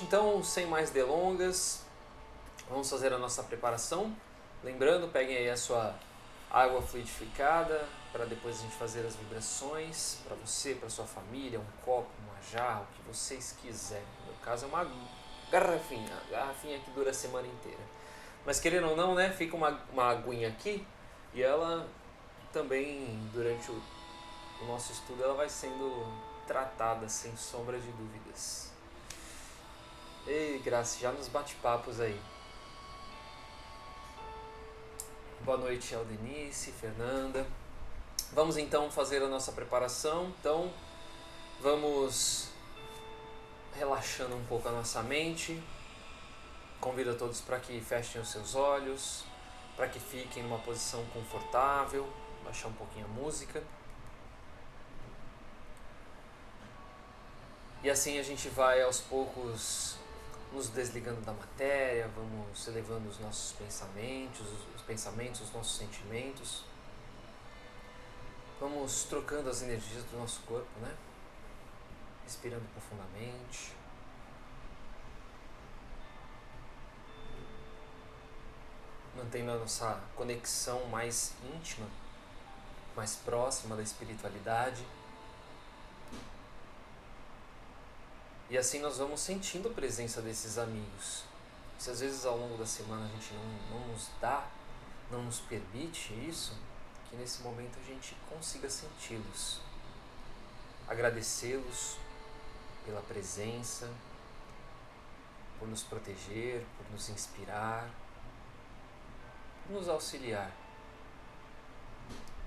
Então, sem mais delongas, vamos fazer a nossa preparação. Lembrando, peguem aí a sua água fluidificada para depois a gente fazer as vibrações para você, para sua família, um copo, uma jarra, o que vocês quiserem. No meu caso é uma garrafinha que dura a semana inteira. Mas querendo ou não, né, fica uma aguinha aqui e ela também, durante o nosso estudo, ela vai sendo tratada sem sombra de dúvidas. Ei, Graça, já nos bate-papos aí. Boa noite, Aldenice, Fernanda. Vamos então fazer a nossa preparação. Então, vamos relaxando um pouco a nossa mente. Convido a todos para que fechem os seus olhos, para que fiquem numa posição confortável, baixar um pouquinho a música. E assim a gente vai aos poucos nos desligando da matéria, vamos elevando os nossos pensamentos, os nossos sentimentos. Vamos trocando as energias do nosso corpo, né? Respirando profundamente. Mantendo a nossa conexão mais íntima, mais próxima da espiritualidade. E assim nós vamos sentindo a presença desses amigos. Se às vezes ao longo da semana a gente não nos permite isso, que nesse momento a gente consiga senti-los. Agradecê-los pela presença, por nos proteger, por nos inspirar, por nos auxiliar.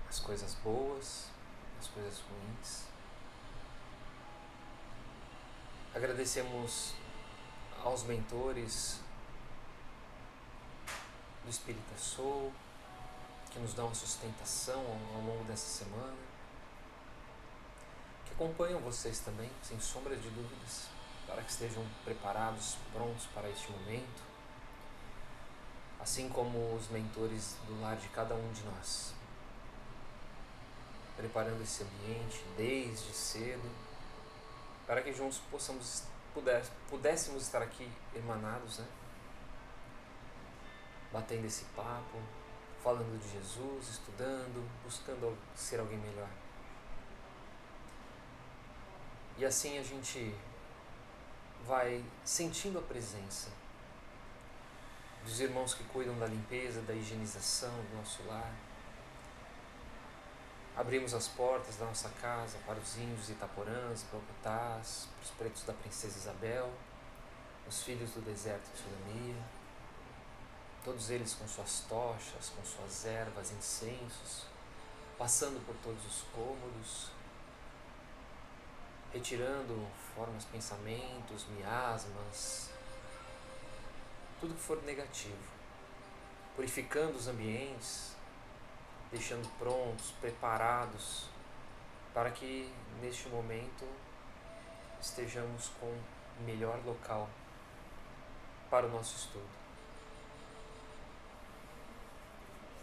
As coisas boas, as coisas ruins. Agradecemos aos mentores do Espírita Soul, que nos dão sustentação ao longo dessa semana, que acompanham vocês também, sem sombra de dúvidas, para que estejam preparados, prontos para este momento, assim como os mentores do lar de cada um de nós, preparando esse ambiente desde cedo, para que juntos pudéssemos estar aqui hermanados, né? Batendo esse papo, falando de Jesus, estudando, buscando ser alguém melhor. E assim a gente vai sentindo a presença dos irmãos que cuidam da limpeza, da higienização do nosso lar. Abrimos as portas da nossa casa para os índios itaporãs, bogotás, para os pretos da Princesa Isabel, os filhos do deserto de Sodomia, todos eles com suas tochas, com suas ervas, incensos, passando por todos os cômodos, retirando formas, pensamentos, miasmas, tudo que for negativo, purificando os ambientes, deixando prontos, preparados, para que neste momento estejamos com o melhor local para o nosso estudo.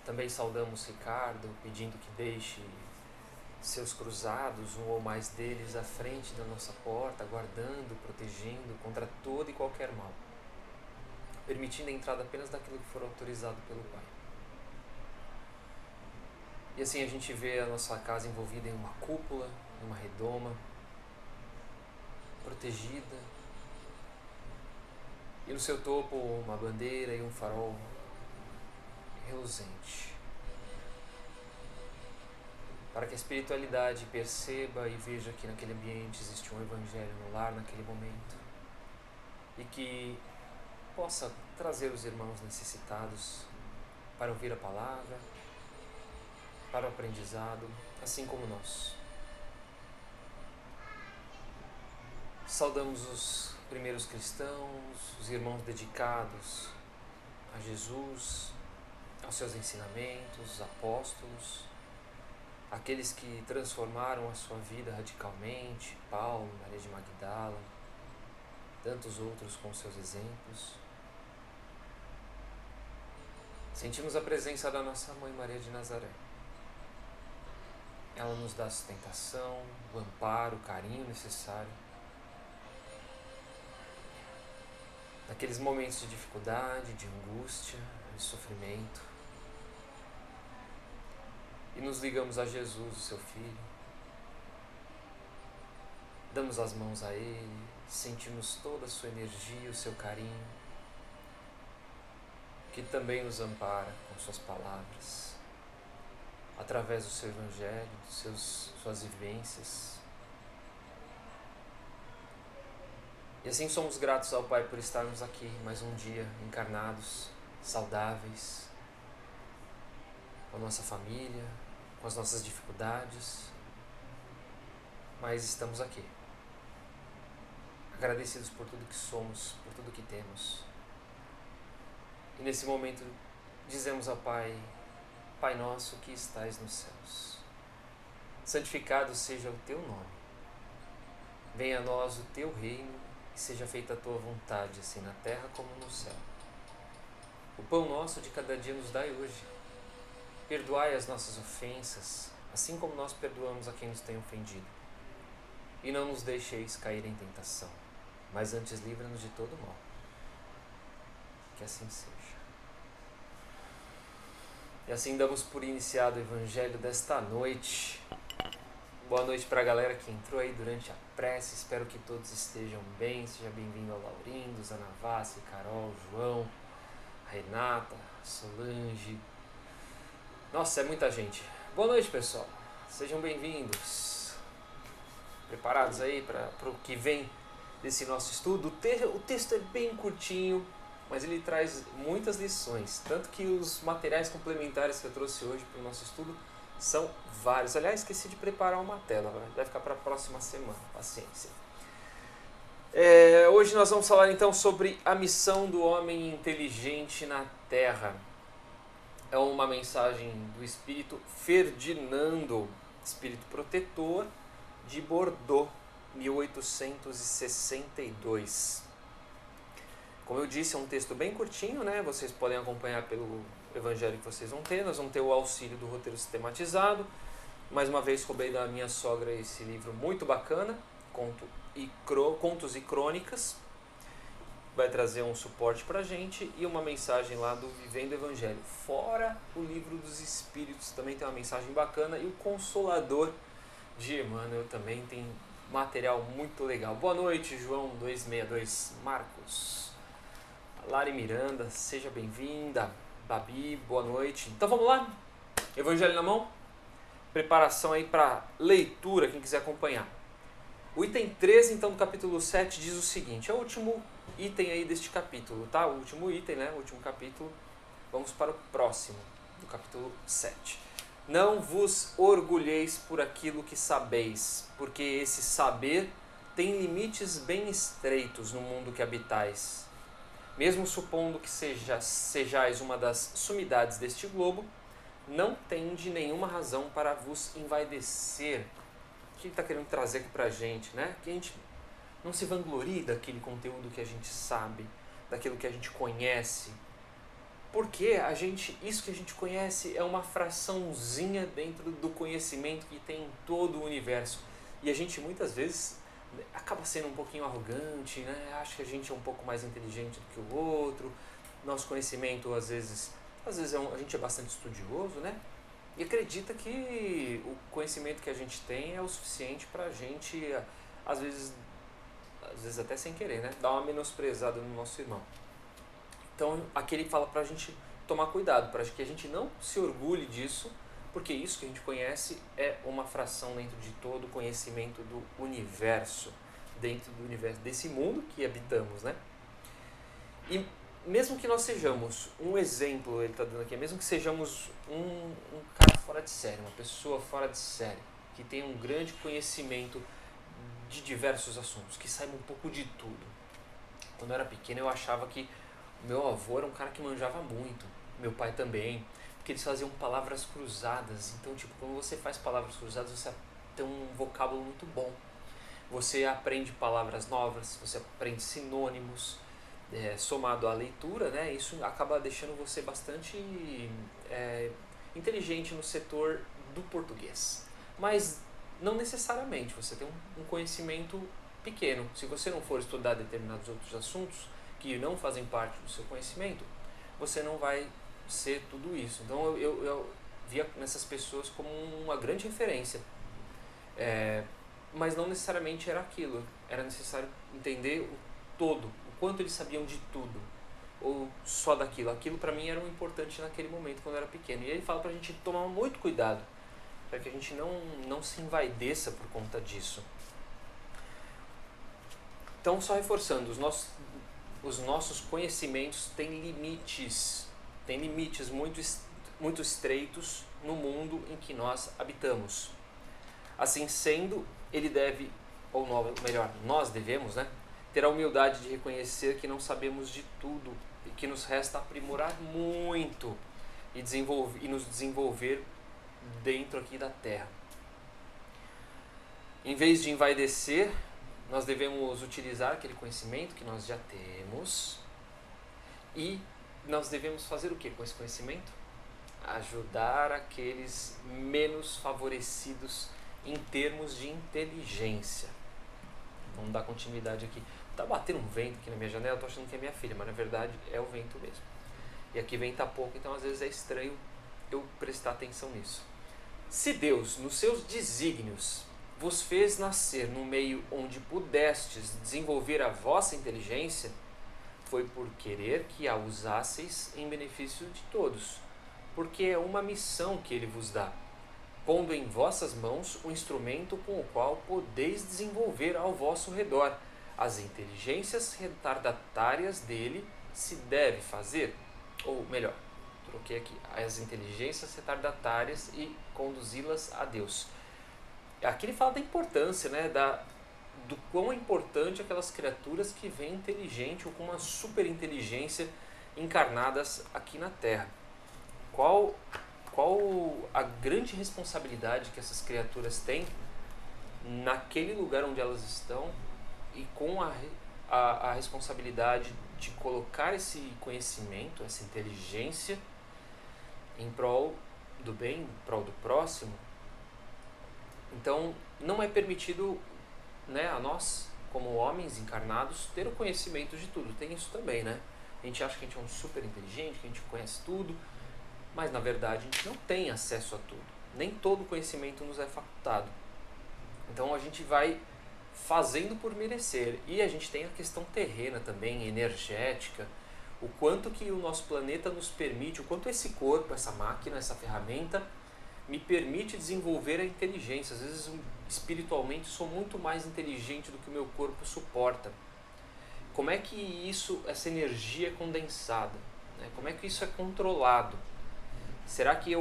Também saudamos Ricardo, pedindo que deixe seus cruzados, um ou mais deles, à frente da nossa porta, guardando, protegendo contra todo e qualquer mal, permitindo a entrada apenas daquilo que for autorizado pelo Pai. E assim a gente vê a nossa casa envolvida em uma cúpula, em uma redoma, protegida, e no seu topo uma bandeira e um farol reluzente, para que a espiritualidade perceba e veja que naquele ambiente existe um evangelho no lar naquele momento, e que possa trazer os irmãos necessitados para ouvir a palavra, para o aprendizado, assim como nós. Saudamos os primeiros cristãos, os irmãos dedicados a Jesus, aos seus ensinamentos, os apóstolos, aqueles que transformaram a sua vida radicalmente, Paulo, Maria de Magdala, tantos outros com seus exemplos. Sentimos a presença da nossa Mãe Maria de Nazaré. Ela nos dá a sustentação, o amparo, o carinho necessário naqueles momentos de dificuldade, de angústia, de sofrimento, e nos ligamos a Jesus, o seu Filho, damos as mãos a Ele, sentimos toda a sua energia, o seu carinho, que também nos ampara com suas palavras, através do seu Evangelho, suas vivências. E assim somos gratos ao Pai por estarmos aqui mais um dia encarnados, saudáveis, com a nossa família, com as nossas dificuldades, mas estamos aqui, agradecidos por tudo que somos, por tudo que temos. E nesse momento dizemos ao Pai: Pai nosso que estais nos céus, santificado seja o teu nome. Venha a nós o teu reino e seja feita a tua vontade, assim na terra como no céu. O pão nosso de cada dia nos dai hoje. Perdoai as nossas ofensas, assim como nós perdoamos a quem nos tem ofendido. E não nos deixeis cair em tentação, mas antes livra-nos de todo mal. Que assim seja. E assim damos por iniciado o Evangelho desta noite. Boa noite para a galera que entrou aí durante a prece. Espero que todos estejam bem. Seja bem-vindo ao Laurindo, Zanavassi, Carol, João, Renata, Solange. Nossa, é muita gente. Boa noite, pessoal. Sejam bem-vindos. Preparados aí para o que vem desse nosso estudo? O texto é bem curtinho, mas ele traz muitas lições. Tanto que os materiais complementares que eu trouxe hoje para o nosso estudo são vários. Aliás, esqueci de preparar uma tela, vai ficar para a próxima semana. Paciência. Hoje nós vamos falar então sobre a missão do homem inteligente na Terra. É uma mensagem do espírito Ferdinando, espírito protetor de Bordeaux, 1862. Como eu disse, é um texto bem curtinho, né? Vocês podem acompanhar pelo evangelho que vocês vão ter. Nós vamos ter o auxílio do roteiro sistematizado. Mais uma vez, roubei da minha sogra esse livro muito bacana, Contos e Crônicas. Vai trazer um suporte pra gente e uma mensagem lá do Vivendo o Evangelho. Fora o Livro dos Espíritos, também tem uma mensagem bacana. E o Consolador de Emmanuel também tem material muito legal. Boa noite, João 262, Marcos, Lari Miranda, seja bem-vinda. Babi, boa noite. Então vamos lá? Evangelho na mão? Preparação aí para leitura, quem quiser acompanhar. O item 13, então, do capítulo 7 diz o seguinte, é o último item aí deste capítulo, tá? O último item, né? O último capítulo. Vamos para o próximo, do capítulo 7. Não vos orgulheis por aquilo que sabeis, porque esse saber tem limites bem estreitos no mundo que habitais. Mesmo supondo que sejais uma das sumidades deste globo, não tende nenhuma razão para vos envaidecer. O que ele está querendo trazer aqui para a gente, né? Que a gente não se vanglorie daquele conteúdo que a gente sabe, daquilo que a gente conhece. Porque isso que a gente conhece é uma fraçãozinha dentro do conhecimento que tem em todo o universo. E a gente muitas vezes acaba sendo um pouquinho arrogante, né? Acha que a gente é um pouco mais inteligente do que o outro. Nosso conhecimento, às vezes a gente é bastante estudioso, né? E acredita que o conhecimento que a gente tem é o suficiente para a gente, às vezes até sem querer, né? Dar uma menosprezada no nosso irmão. Então aqui ele fala para a gente tomar cuidado, para que a gente não se orgulhe disso, porque isso que a gente conhece é uma fração dentro de todo o conhecimento do universo, dentro do universo desse mundo que habitamos, né? E mesmo que nós sejamos um exemplo, ele está dando aqui, mesmo que sejamos um cara fora de série, uma pessoa fora de série, que tenha um grande conhecimento de diversos assuntos, que saiba um pouco de tudo. Quando eu era pequeno eu achava que meu avô era um cara que manjava muito, meu pai também, porque eles faziam palavras cruzadas. Então, tipo, quando você faz palavras cruzadas, você tem um vocábulo muito bom. Você aprende palavras novas, você aprende sinônimos, somado à leitura, né? Isso acaba deixando você bastante inteligente no setor do português. Mas não necessariamente, você tem um conhecimento pequeno. Se você não for estudar determinados outros assuntos, que não fazem parte do seu conhecimento, você não vai ser tudo isso. Então eu via nessas pessoas como uma grande referência. Mas não necessariamente era aquilo. Era necessário entender o todo, o quanto eles sabiam de tudo, ou só daquilo. Aquilo para mim era o importante naquele momento, quando eu era pequeno. E ele fala pra gente tomar muito cuidado, para que a gente não se envaideça por conta disso. Então, só reforçando, os nossos conhecimentos têm limites muito estreitos no mundo em que nós habitamos. Assim sendo, ele deve, ou melhor, nós devemos, ter a humildade de reconhecer que não sabemos de tudo e que nos resta aprimorar muito e nos desenvolver dentro aqui da Terra. Em vez de envaidecer, nós devemos utilizar aquele conhecimento que nós já temos e nós devemos fazer o que com esse conhecimento? Ajudar aqueles menos favorecidos em termos de inteligência. Vamos dar continuidade aqui. Tá batendo um vento aqui na minha janela, eu tô achando que é minha filha, mas na verdade é o vento mesmo. E aqui venta pouco, então às vezes é estranho eu prestar atenção nisso. Se Deus, nos seus desígnios, vos fez nascer no meio onde pudestes desenvolver a vossa inteligência, foi por querer que a usasseis em benefício de todos, porque é uma missão que Ele vos dá, pondo em vossas mãos o instrumento com o qual podeis desenvolver ao vosso redor as inteligências retardatárias dele se deve fazer, ou melhor, troquei aqui, as inteligências retardatárias e conduzi-las a Deus. Aqui ele fala da importância, do quão é importante aquelas criaturas que vêm inteligente ou com uma super inteligência encarnadas aqui na Terra. Qual a grande responsabilidade que essas criaturas têm naquele lugar onde elas estão e com a responsabilidade de colocar esse conhecimento, essa inteligência em prol do bem, em prol do próximo. Então, não é permitido, a nós, como homens encarnados, ter o conhecimento de tudo. Tem isso também, A gente acha que a gente é um super inteligente, que a gente conhece tudo, mas na verdade a gente não tem acesso a tudo. Nem todo conhecimento nos é facultado. Então a gente vai fazendo por merecer. E a gente tem a questão terrena também, energética, o quanto que o nosso planeta nos permite, o quanto esse corpo, essa máquina, essa ferramenta me permite desenvolver a inteligência. Às vezes espiritualmente sou muito mais inteligente do que o meu corpo suporta. Como é que essa energia é condensada? Como é que isso é controlado? Será que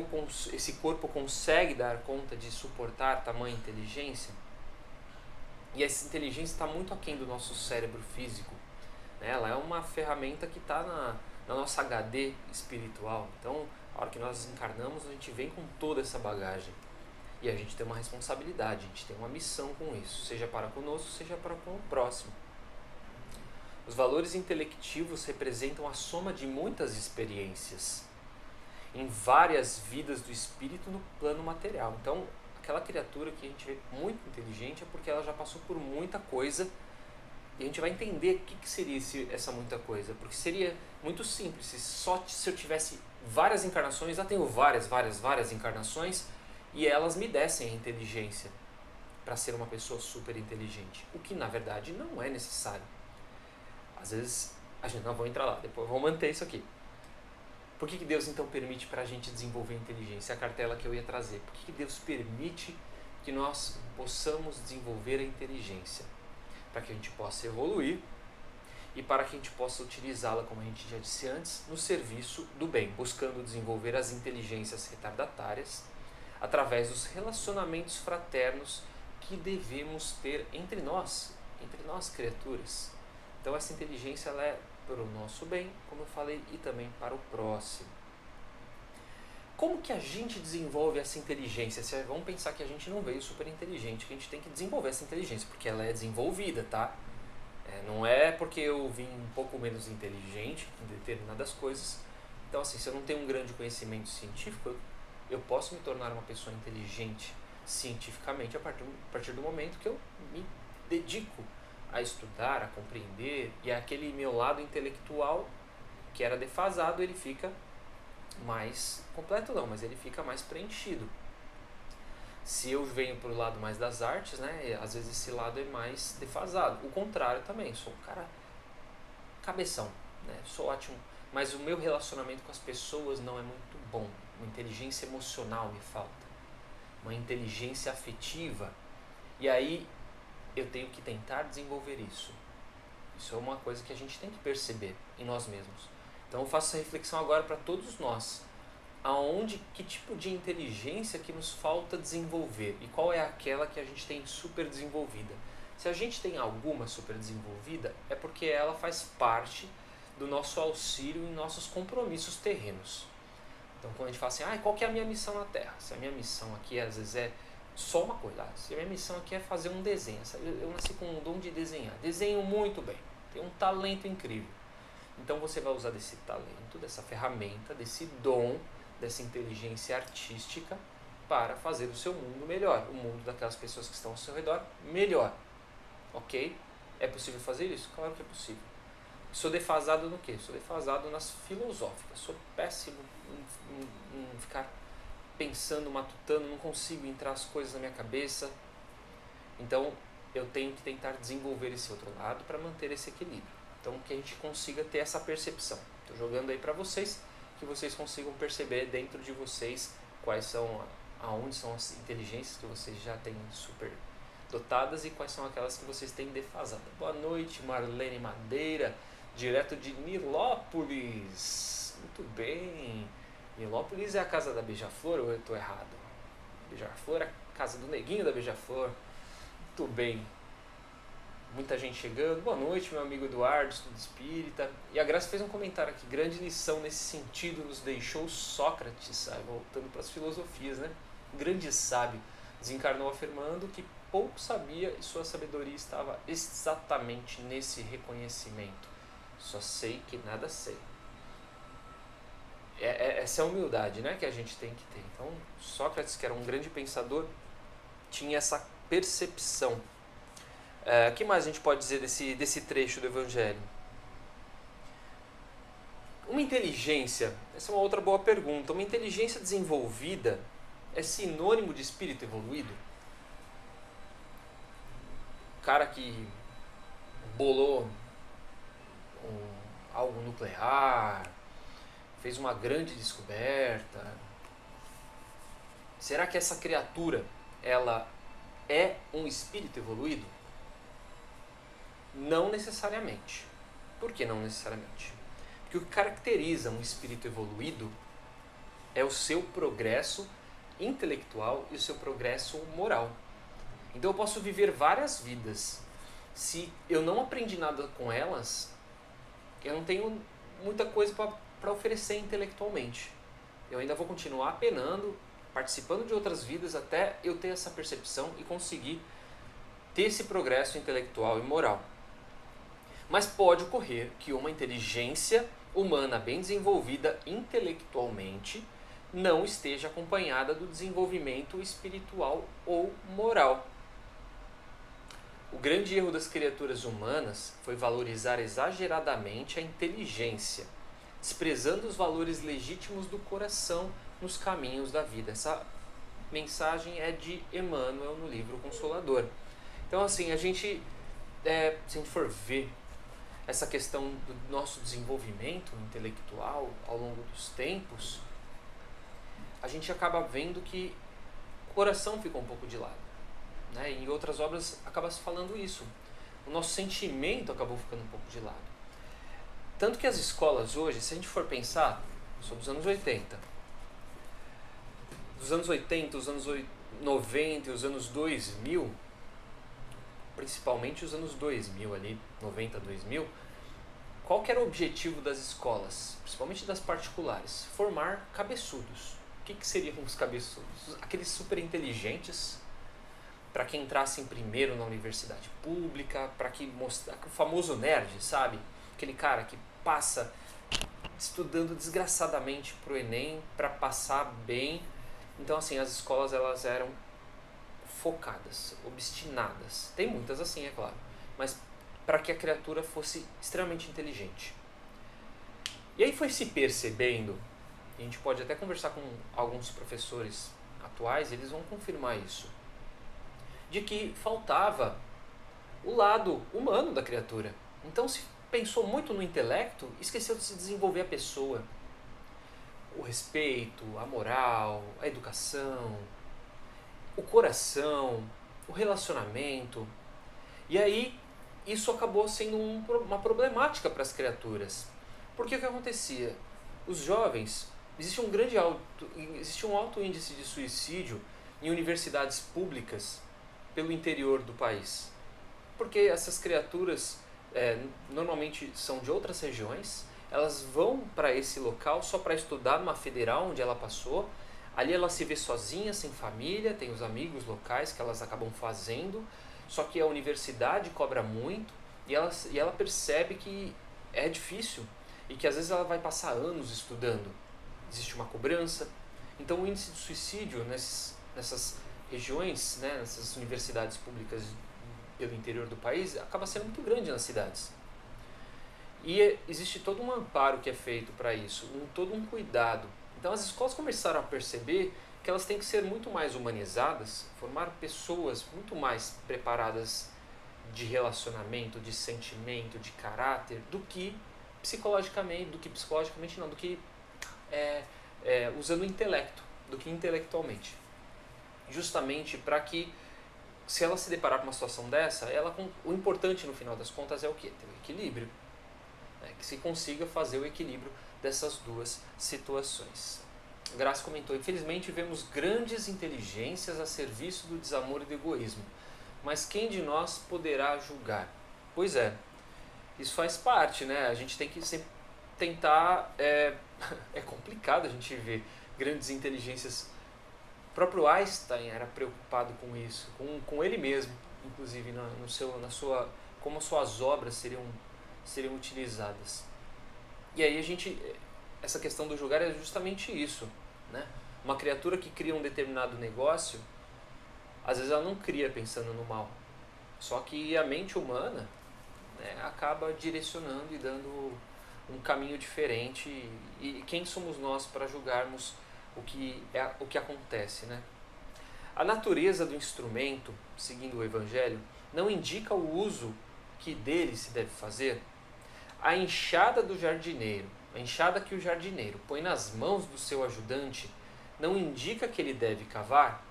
esse corpo consegue dar conta de suportar tamanha inteligência? E essa inteligência está muito aquém do nosso cérebro físico. Ela é uma ferramenta que está na nossa HD espiritual. Então, a hora que nós encarnamos, a gente vem com toda essa bagagem. E a gente tem uma responsabilidade, a gente tem uma missão com isso, seja para conosco, seja para com o próximo. Os valores intelectivos representam a soma de muitas experiências em várias vidas do espírito no plano material. Então, aquela criatura que a gente vê muito inteligente é porque ela já passou por muita coisa e a gente vai entender o que seria essa muita coisa. Porque seria muito simples, se eu tivesse várias encarnações, já tenho várias encarnações e elas me dessem a inteligência para ser uma pessoa super inteligente. O que na verdade não é necessário. Às vezes, a gente não vai entrar lá, depois vamos manter isso aqui. Por que Deus então permite para a gente desenvolver inteligência? É a cartela que eu ia trazer. Por que Deus permite que nós possamos desenvolver a inteligência? Para que a gente possa evoluir e para que a gente possa utilizá-la, como a gente já disse antes, no serviço do bem, buscando desenvolver as inteligências retardatárias através dos relacionamentos fraternos que devemos ter entre nós criaturas. Então essa inteligência ela é para o nosso bem, como eu falei, e também para o próximo. Como que a gente desenvolve essa inteligência? Vamos pensar que a gente não veio super inteligente, que a gente tem que desenvolver essa inteligência, porque ela é desenvolvida, tá? Não é porque eu vim um pouco menos inteligente em determinadas coisas. Então, assim, se eu não tenho um grande conhecimento científico, eu posso me tornar uma pessoa inteligente cientificamente a partir do momento que eu me dedico a estudar, a compreender, e aquele meu lado intelectual que era defasado, ele fica mais completo não, mas ele fica mais preenchido. Se eu venho para o lado mais das artes, né, às vezes esse lado é mais defasado. O contrário também, sou um cara cabeção, né, sou ótimo, mas o meu relacionamento com as pessoas não é muito bom. Uma inteligência emocional me falta, uma inteligência afetiva, e aí eu tenho que tentar desenvolver isso. Isso é uma coisa que a gente tem que perceber em nós mesmos. Então eu faço essa reflexão agora para todos nós. Que tipo de inteligência que nos falta desenvolver e qual é aquela que a gente tem super desenvolvida? Se a gente tem alguma super desenvolvida, é porque ela faz parte do nosso auxílio em nossos compromissos terrenos. Então quando a gente fala assim, qual que é a minha missão na Terra? Se a minha missão aqui às vezes é só uma coisa, se a minha missão aqui é fazer um desenho, eu nasci com um dom de desenhar, desenho muito bem, tenho um talento incrível. Então você vai usar desse talento, dessa ferramenta, desse dom, dessa inteligência artística para fazer o seu mundo melhor, o mundo daquelas pessoas que estão ao seu redor melhor. Ok? É possível fazer isso? Claro que é possível. Sou defasado no quê? Sou defasado nas filosóficas. Sou péssimo em ficar pensando, matutando, não consigo entrar as coisas na minha cabeça. Então eu tenho que tentar desenvolver esse outro lado para manter esse equilíbrio. Então que a gente consiga ter essa percepção. Estou jogando aí para vocês, que vocês consigam perceber dentro de vocês aonde são as inteligências que vocês já têm super dotadas e quais são aquelas que vocês têm defasada. Boa noite, Marlene Madeira, direto de Nilópolis. Muito bem. Nilópolis é a casa da Beija-Flor ou eu estou errado? Beija-Flor é a casa do neguinho da Beija-Flor. Muito bem. Muita gente chegando. Boa noite, meu amigo Eduardo, estudo espírita. E a Graça fez um comentário aqui. Grande lição nesse sentido nos deixou Sócrates, voltando para as filosofias, né? Grande sábio. Desencarnou afirmando que pouco sabia e sua sabedoria estava exatamente nesse reconhecimento. Só sei que nada sei. Essa é a humildade, né, que a gente tem que ter. Então, Sócrates, que era um grande pensador, tinha essa percepção. O que mais a gente pode dizer desse trecho do Evangelho? Uma inteligência, essa é uma outra boa pergunta, uma inteligência desenvolvida é sinônimo de espírito evoluído? O cara que bolou algo nuclear, fez uma grande descoberta, será que essa criatura, ela é um espírito evoluído? Não necessariamente. Por que não necessariamente? Porque o que caracteriza um espírito evoluído é o seu progresso intelectual e o seu progresso moral. Então eu posso viver várias vidas. Se eu não aprendi nada com elas, eu não tenho muita coisa para oferecer intelectualmente. Eu ainda vou continuar penando, participando de outras vidas até eu ter essa percepção e conseguir ter esse progresso intelectual e moral. Mas pode ocorrer que uma inteligência humana bem desenvolvida intelectualmente não esteja acompanhada do desenvolvimento espiritual ou moral. O grande erro das criaturas humanas foi valorizar exageradamente a inteligência, desprezando os valores legítimos do coração nos caminhos da vida. Essa mensagem é de Emmanuel no livro Consolador. Então, assim, se a gente for ver essa questão do nosso desenvolvimento intelectual ao longo dos tempos, a gente acaba vendo que o coração fica um pouco de lado, né? Em outras obras acaba se falando isso. O nosso sentimento acabou ficando um pouco de lado. Tanto que as escolas hoje, se a gente for pensar, sou dos anos 80. Dos anos 80, os anos 90 e os anos 2000, principalmente os anos 2000 ali, 90, 2000, qual que era o objetivo das escolas, principalmente das particulares? Formar cabeçudos. O que seriam os cabeçudos? Aqueles super inteligentes, para que entrassem primeiro na universidade pública, para que mostrasse o famoso nerd, sabe? Aquele cara que passa estudando desgraçadamente para o Enem, para passar bem. Então, assim, as escolas elas eram focadas, obstinadas. Tem muitas assim, é claro, mas para que a criatura fosse extremamente inteligente. E aí foi se percebendo, e a gente pode até conversar com alguns professores atuais, eles vão confirmar isso, de que faltava o lado humano da criatura. Então se pensou muito no intelecto, esqueceu de se desenvolver a pessoa. O respeito, a moral, a educação, o coração, o relacionamento. E aí isso acabou sendo uma problemática para as criaturas. Porque o que acontecia? Os jovens, existe um alto índice de suicídio em universidades públicas pelo interior do país. Porque essas criaturas normalmente são de outras regiões, elas vão para esse local só para estudar numa federal onde ela passou. Ali ela se vê sozinha, sem família, tem os amigos locais que elas acabam fazendo, só que a universidade cobra muito e ela percebe que é difícil e que às vezes ela vai passar anos estudando. Existe uma cobrança. Então o índice de suicídio nessas regiões, né, nessas universidades públicas pelo interior do país, acaba sendo muito grande nas cidades. E existe todo um amparo que é feito para isso, todo um cuidado. Então as escolas começaram a perceber que elas têm que ser muito mais humanizadas, formar pessoas muito mais preparadas de relacionamento, de sentimento, de caráter, do que usando o intelecto, do que intelectualmente. Justamente para que, se ela se deparar com uma situação dessa, o importante no final das contas é o quê? Ter o equilíbrio. Que se consiga fazer o equilíbrio dessas duas situações. Graça comentou: infelizmente vemos grandes inteligências a serviço do desamor e do egoísmo, mas quem de nós poderá julgar? Pois é, isso faz parte, né? A gente tem que sempre tentar... É complicado a gente ver grandes inteligências. O próprio Einstein era preocupado com isso, com ele mesmo, inclusive como suas obras seriam utilizadas. E aí essa questão do julgar é justamente isso, né? Uma criatura que cria um determinado negócio, às vezes ela não cria pensando no mal, só que a mente humana, né, acaba direcionando e dando um caminho diferente, e quem somos nós para julgarmos o que acontece, né? A natureza do instrumento, seguindo o Evangelho, não indica o uso que dele se deve fazer. A enxada do jardineiro, a enxada que o jardineiro põe nas mãos do seu ajudante, não indica que ele deve cavar?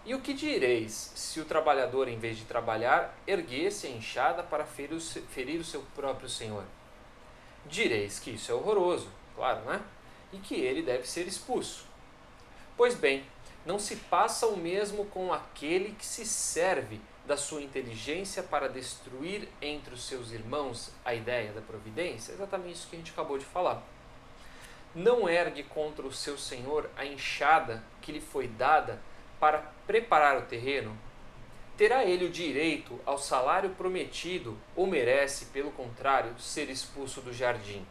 E o que direis se o trabalhador, em vez de trabalhar, erguesse a enxada para ferir o seu próprio senhor? Direis que isso é horroroso, claro, né? E que ele deve ser expulso. Pois bem, não se passa o mesmo com aquele que se serve da sua inteligência para destruir entre os seus irmãos a ideia da providência? É exatamente isso que a gente acabou de falar. Não ergue contra o seu senhor a enxada que lhe foi dada para preparar o terreno? Terá ele o direito ao salário prometido ou merece, pelo contrário, ser expulso do jardim?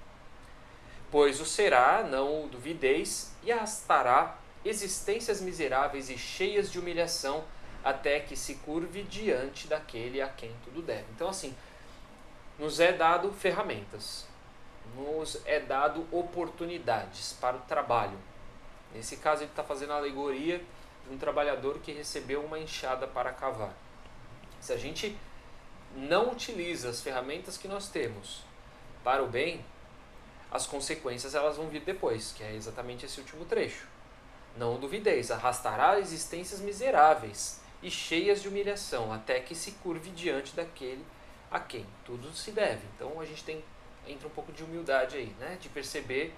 Pois o será, não o duvideis, e arrastará existências miseráveis e cheias de humilhação até que se curve diante daquele a quem tudo deve. Então, assim, nos é dado ferramentas, nos é dado oportunidades para o trabalho. Nesse caso, ele está fazendo a alegoria de um trabalhador que recebeu uma enxada para cavar. Se a gente não utiliza as ferramentas que nós temos para o bem, as consequências elas vão vir depois, que é exatamente esse último trecho. Não duvideis, arrastará existências miseráveis e cheias de humilhação, até que se curve diante daquele a quem tudo se deve. Então a gente entra um pouco de humildade aí, né? De perceber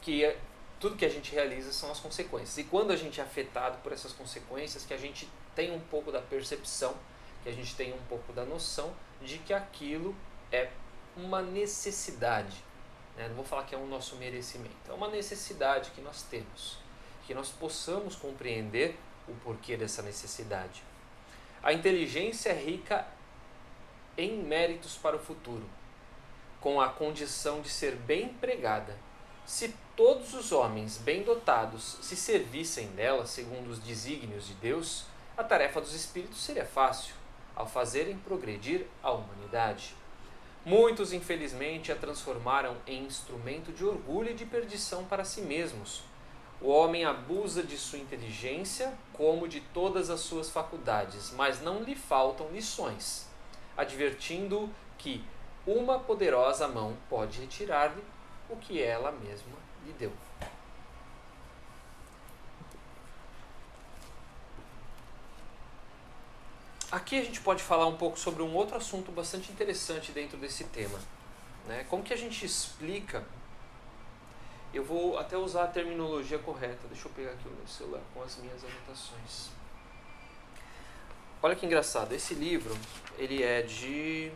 que tudo que a gente realiza são as consequências. E quando a gente é afetado por essas consequências, que a gente tem um pouco da percepção, que a gente tem um pouco da noção de que aquilo é uma necessidade. Não vou falar que é um nosso merecimento, é uma necessidade que nós temos, que nós possamos compreender o porquê dessa necessidade. A inteligência é rica em méritos para o futuro, com a condição de ser bem empregada. Se todos os homens bem dotados se servissem dela segundo os desígnios de Deus, a tarefa dos espíritos seria fácil. ao fazerem progredir a humanidade. Muitos, infelizmente, a transformaram em instrumento de orgulho e de perdição para si mesmos. O homem abusa de sua inteligência como de todas as suas faculdades, mas não lhe faltam lições, advertindo que uma poderosa mão pode retirar-lhe o que ela mesma lhe deu. Aqui a gente pode falar um pouco sobre um outro assunto bastante interessante dentro desse tema, né? Como que a gente explica? Eu vou até usar a terminologia correta. Deixa eu pegar aqui o meu celular com as minhas anotações. Olha que engraçado. Esse livro, ele é de...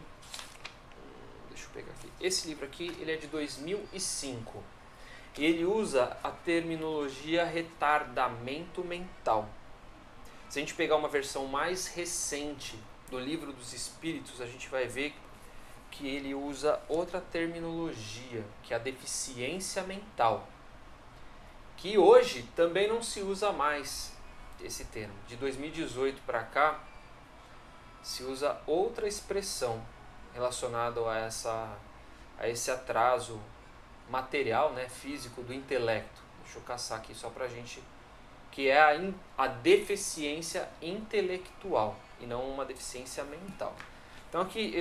Deixa eu pegar aqui. Esse livro aqui, ele é de 2005. E ele usa a terminologia retardamento mental. Se a gente pegar uma versão mais recente do Livro dos Espíritos, a gente vai ver que ele usa outra terminologia, que é a deficiência mental, que hoje também não se usa mais esse termo. De 2018 para cá, se usa outra expressão relacionada a esse atraso material, né, físico do intelecto. Deixa eu caçar aqui só para a gente... que é a deficiência intelectual e não uma deficiência mental. Então aqui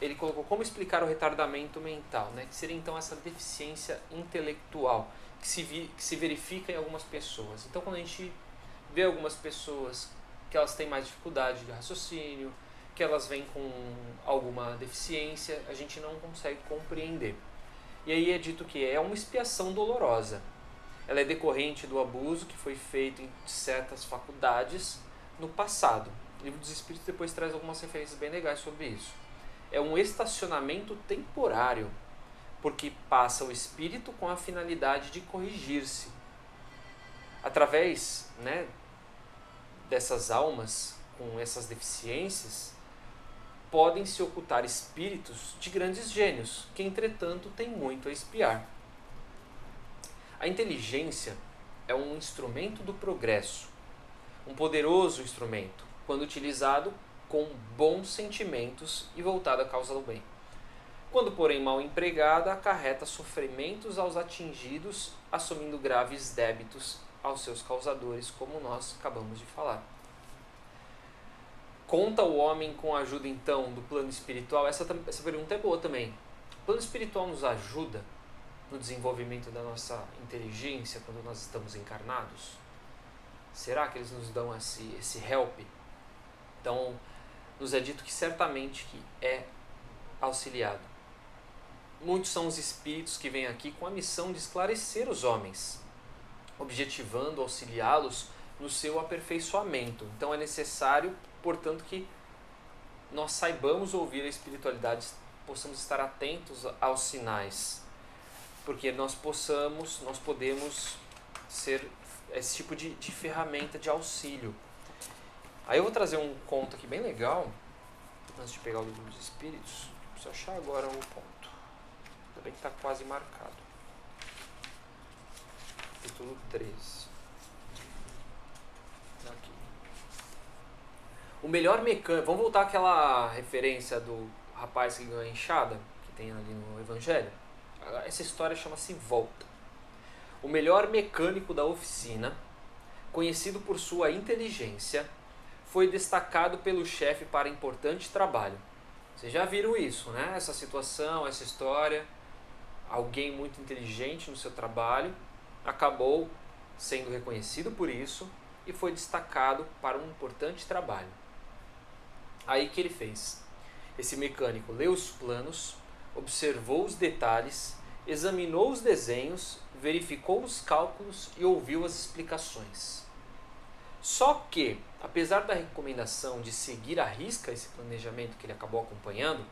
ele colocou como explicar o retardamento mental, né? Que seria então essa deficiência intelectual que se verifica em algumas pessoas. Então quando a gente vê algumas pessoas que elas têm mais dificuldade de raciocínio, que elas vêm com alguma deficiência, a gente não consegue compreender. E aí é dito que é uma expiação dolorosa. Ela é decorrente do abuso que foi feito em certas faculdades no passado. O Livro dos Espíritos depois traz algumas referências bem legais sobre isso. É um estacionamento temporário, porque passa o espírito com a finalidade de corrigir-se. Através, né, dessas almas com essas deficiências, podem se ocultar espíritos de grandes gênios, que entretanto têm muito a expiar. A inteligência é um instrumento do progresso, um poderoso instrumento, quando utilizado com bons sentimentos e voltado à causa do bem. Quando, porém, mal empregada, acarreta sofrimentos aos atingidos, assumindo graves débitos aos seus causadores, como nós acabamos de falar. Conta o homem com a ajuda, então, do plano espiritual? Essa pergunta é boa também. O plano espiritual nos ajuda no desenvolvimento da nossa inteligência quando nós estamos encarnados? Será que eles nos dão esse help? Então, nos é dito que certamente que é auxiliado. Muitos são os espíritos que vêm aqui com a missão de esclarecer os homens, objetivando auxiliá-los no seu aperfeiçoamento. Então é necessário, portanto, que nós saibamos ouvir a espiritualidade, possamos estar atentos aos sinais, porque nós podemos ser esse tipo de ferramenta de auxílio. Aí eu vou trazer um conto aqui bem legal, antes de pegar o Livro dos Espíritos. Preciso achar agora o ponto. Ainda bem que está quase marcado. Capítulo 13. Aqui. O melhor mecânico... Vamos voltar àquela referência do rapaz que ganhou a enxada, que tem ali no Evangelho. Essa história chama-se Volta. O melhor mecânico da oficina, conhecido por sua inteligência, foi destacado pelo chefe para importante trabalho. Vocês já viram isso, né? Essa situação, essa história. Alguém muito inteligente no seu trabalho acabou sendo reconhecido por isso e foi destacado para um importante trabalho. Aí o que ele fez? Esse mecânico leu os planos, observou os detalhes, examinou os desenhos, verificou os cálculos e ouviu as explicações. Só que, apesar da recomendação de seguir à risca esse planejamento que ele acabou acompanhando,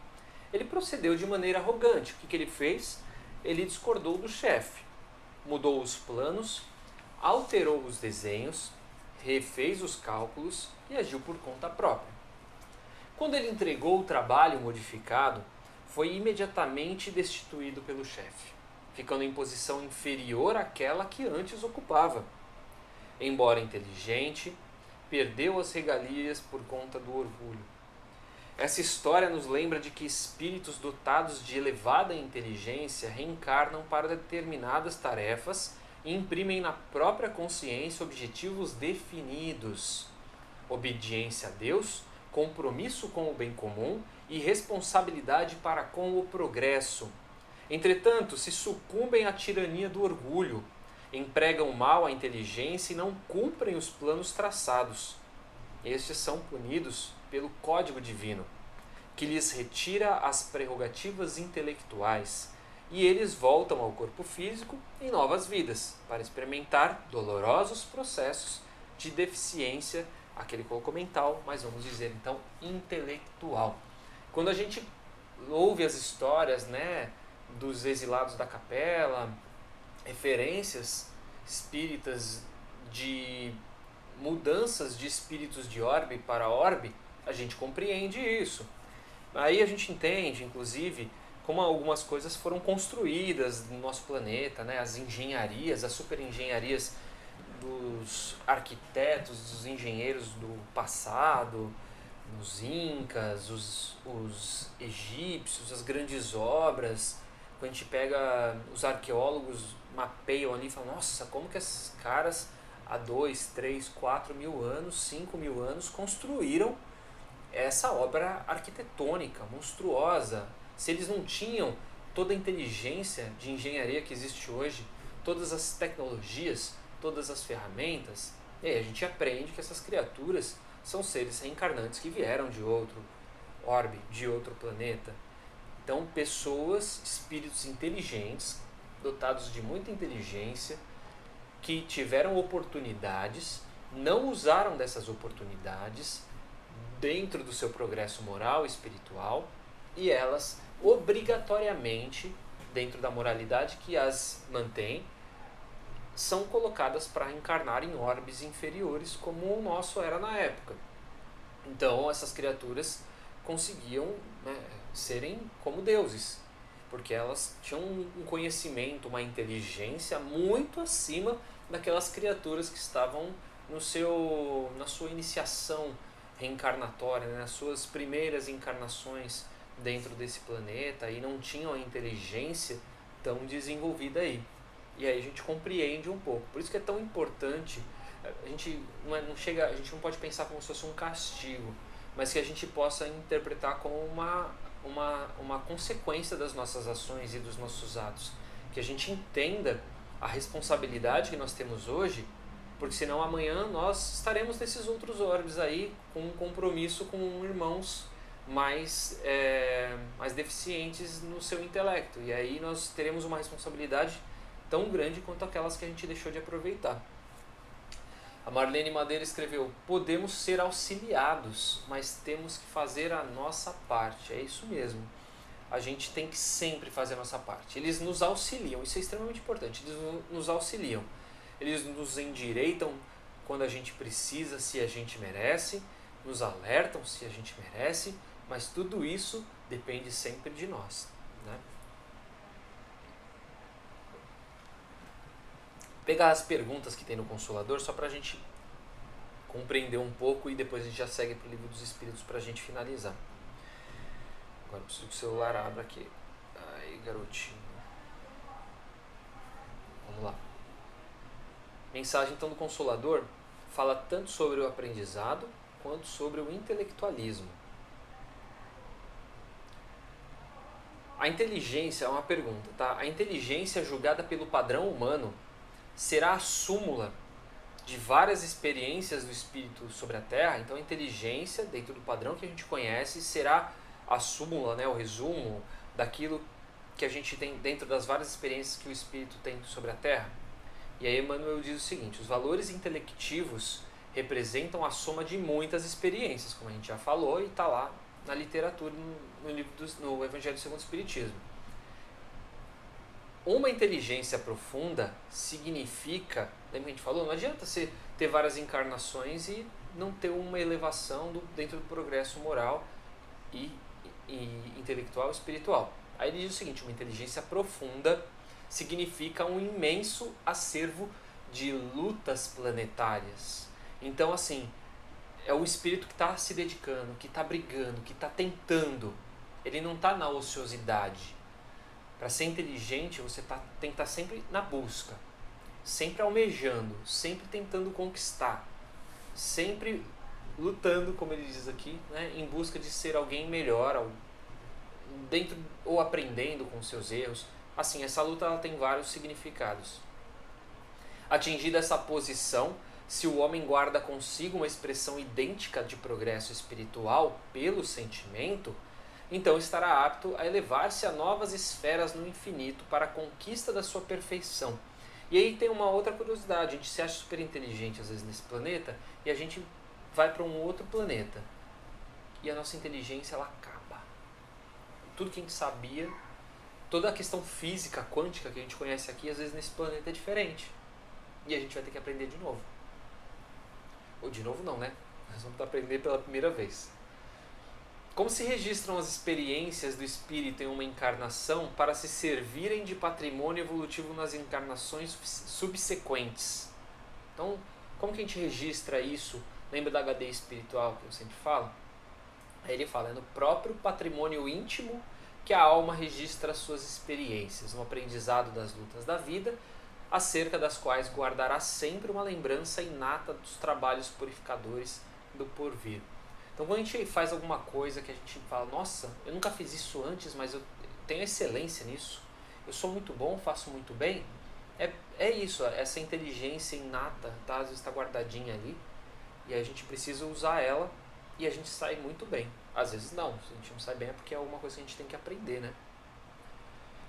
ele procedeu de maneira arrogante. O que ele fez? Ele discordou do chefe, mudou os planos, alterou os desenhos, refez os cálculos e agiu por conta própria. Quando ele entregou o trabalho modificado, foi imediatamente destituído pelo chefe, ficando em posição inferior àquela que antes ocupava. Embora inteligente, perdeu as regalias por conta do orgulho. Essa história nos lembra de que espíritos dotados de elevada inteligência reencarnam para determinadas tarefas e imprimem na própria consciência objetivos definidos: obediência a Deus, compromisso com o bem comum e responsabilidade para com o progresso. Entretanto, se sucumbem à tirania do orgulho, empregam mal a inteligência e não cumprem os planos traçados. Estes são punidos pelo Código Divino, que lhes retira as prerrogativas intelectuais, e eles voltam ao corpo físico em novas vidas, para experimentar dolorosos processos de deficiência, aquele colocou mental, mas vamos dizer então intelectual. Quando a gente ouve as histórias, né, dos exilados da capela, referências espíritas de mudanças de espíritos de orbe para orbe, a gente compreende isso. Aí a gente entende, inclusive, como algumas coisas foram construídas no nosso planeta, né? As engenharias, as superengenharias dos arquitetos, dos engenheiros do passado, os incas, os egípcios, as grandes obras. Quando a gente pega, os arqueólogos mapeiam ali e falam, nossa, como que esses caras há 2, 3, 4 mil anos, 5 mil anos construíram essa obra arquitetônica monstruosa. Se eles não tinham toda a inteligência de engenharia que existe hoje, todas as tecnologias, todas as ferramentas, e aí a gente aprende que essas criaturas são seres reencarnantes que vieram de outro orbe, de outro planeta. Então, pessoas, espíritos inteligentes, dotados de muita inteligência, que tiveram oportunidades, não usaram dessas oportunidades dentro do seu progresso moral e espiritual, e elas obrigatoriamente, dentro da moralidade que as mantém, são colocadas para encarnar em orbes inferiores, como o nosso era na época. Então essas criaturas conseguiam, né, serem como deuses, porque elas tinham um conhecimento, uma inteligência muito acima daquelas criaturas que estavam na sua iniciação reencarnatória, né, nas suas primeiras encarnações dentro desse planeta, e não tinham a inteligência tão desenvolvida aí. E aí a gente compreende um pouco. Por isso que é tão importante, a gente a gente não pode pensar como se fosse um castigo, mas que a gente possa interpretar como uma consequência das nossas ações e dos nossos atos. Que a gente entenda a responsabilidade que nós temos hoje, porque senão amanhã nós estaremos nesses outros orbes aí, com um compromisso com irmãos mais deficientes no seu intelecto. E aí nós teremos uma responsabilidade tão grande quanto aquelas que a gente deixou de aproveitar. A Marlene Madeira escreveu: podemos ser auxiliados, mas temos que fazer a nossa parte. É isso mesmo. A gente tem que sempre fazer a nossa parte. Eles nos auxiliam, isso é extremamente importante. Eles nos auxiliam. Eles nos endireitam quando a gente precisa, se a gente merece, nos alertam se a gente merece, mas tudo isso depende sempre de nós, né? Pegar as perguntas que tem no Consolador só para a gente compreender um pouco, e depois a gente já segue para o Livro dos Espíritos para a gente finalizar. Agora eu preciso que o celular abra aqui. Aí, garotinho. Vamos lá. Mensagem então do Consolador fala tanto sobre o aprendizado quanto sobre o intelectualismo. A inteligência, é uma pergunta, tá? A inteligência julgada pelo padrão humano será a súmula de várias experiências do espírito sobre a Terra. Então a inteligência, dentro do padrão que a gente conhece, será a súmula, né, o resumo daquilo que a gente tem dentro das várias experiências que o espírito tem sobre a Terra. E aí Emmanuel diz o seguinte: os valores intelectivos representam a soma de muitas experiências, como a gente já falou, e está lá na literatura, no Evangelho segundo o Espiritismo. Uma inteligência profunda significa, lembra que a gente falou, não adianta você ter várias encarnações e não ter uma elevação dentro do progresso moral e intelectual e espiritual. Aí ele diz o seguinte: uma inteligência profunda significa um imenso acervo de lutas planetárias. Então, assim, é o espírito que está se dedicando, que está brigando, que está tentando. Ele não está na ociosidade. Para ser inteligente, você tem que estar sempre na busca, sempre almejando, sempre tentando conquistar, sempre lutando, como ele diz aqui, né, em busca de ser alguém melhor, dentro ou aprendendo com seus erros. Assim, essa luta ela tem vários significados. Atingida essa posição, se o homem guarda consigo uma expressão idêntica de progresso espiritual pelo sentimento, então estará apto a elevar-se a novas esferas no infinito para a conquista da sua perfeição. E aí tem uma outra curiosidade, a gente se acha super inteligente às vezes nesse planeta e a gente vai para um outro planeta e a nossa inteligência ela acaba. Tudo que a gente sabia, toda a questão física, quântica que a gente conhece aqui, às vezes nesse planeta é diferente. E a gente vai ter que aprender de novo. Ou de novo não, né? Nós vamos aprender pela primeira vez. Como se registram as experiências do espírito em uma encarnação para se servirem de patrimônio evolutivo nas encarnações subsequentes? Então, como que a gente registra isso? Lembra da HD espiritual que eu sempre falo? Aí ele fala, é no próprio patrimônio íntimo que a alma registra as suas experiências, no aprendizado das lutas da vida, acerca das quais guardará sempre uma lembrança inata dos trabalhos purificadores do porvir. Então quando a gente faz alguma coisa que a gente fala, nossa, eu nunca fiz isso antes, mas eu tenho excelência nisso, eu sou muito bom, faço muito bem, é isso, essa inteligência inata, tá? Às vezes está guardadinha ali, e a gente precisa usar ela e a gente sai muito bem. Às vezes não, se a gente não sai bem é porque é alguma coisa que a gente tem que aprender, né?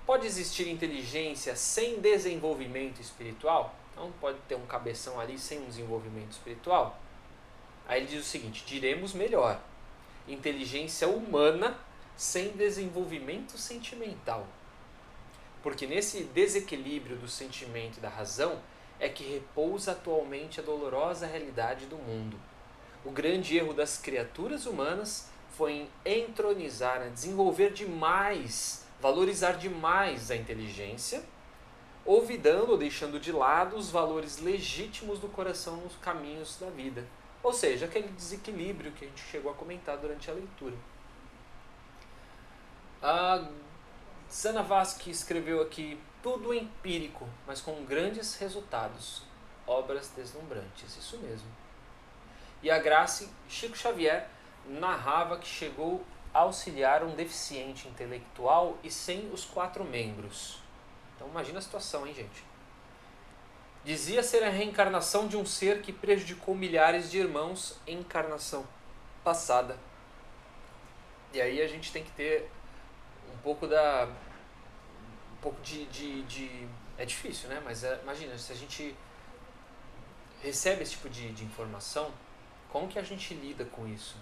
Pode existir inteligência sem desenvolvimento espiritual? Não pode ter um cabeção ali sem um desenvolvimento espiritual? Aí ele diz o seguinte, diremos melhor, inteligência humana sem desenvolvimento sentimental. Porque nesse desequilíbrio do sentimento e da razão é que repousa atualmente a dolorosa realidade do mundo. O grande erro das criaturas humanas foi em entronizar, desenvolver demais, valorizar demais a inteligência, olvidando ou deixando de lado os valores legítimos do coração nos caminhos da vida. Ou seja, aquele desequilíbrio que a gente chegou a comentar durante a leitura. A Zana Vasque escreveu aqui, tudo empírico, mas com grandes resultados, obras deslumbrantes, isso mesmo. E a Grace, Chico Xavier, narrava que chegou a auxiliar um deficiente intelectual e sem os 4 membros. Então imagina a situação, hein, gente? Dizia ser a reencarnação de um ser que prejudicou milhares de irmãos em encarnação passada. E aí a gente tem que ter um pouco de é difícil, né? Mas imagina, se a gente recebe esse tipo de informação, como que a gente lida com isso?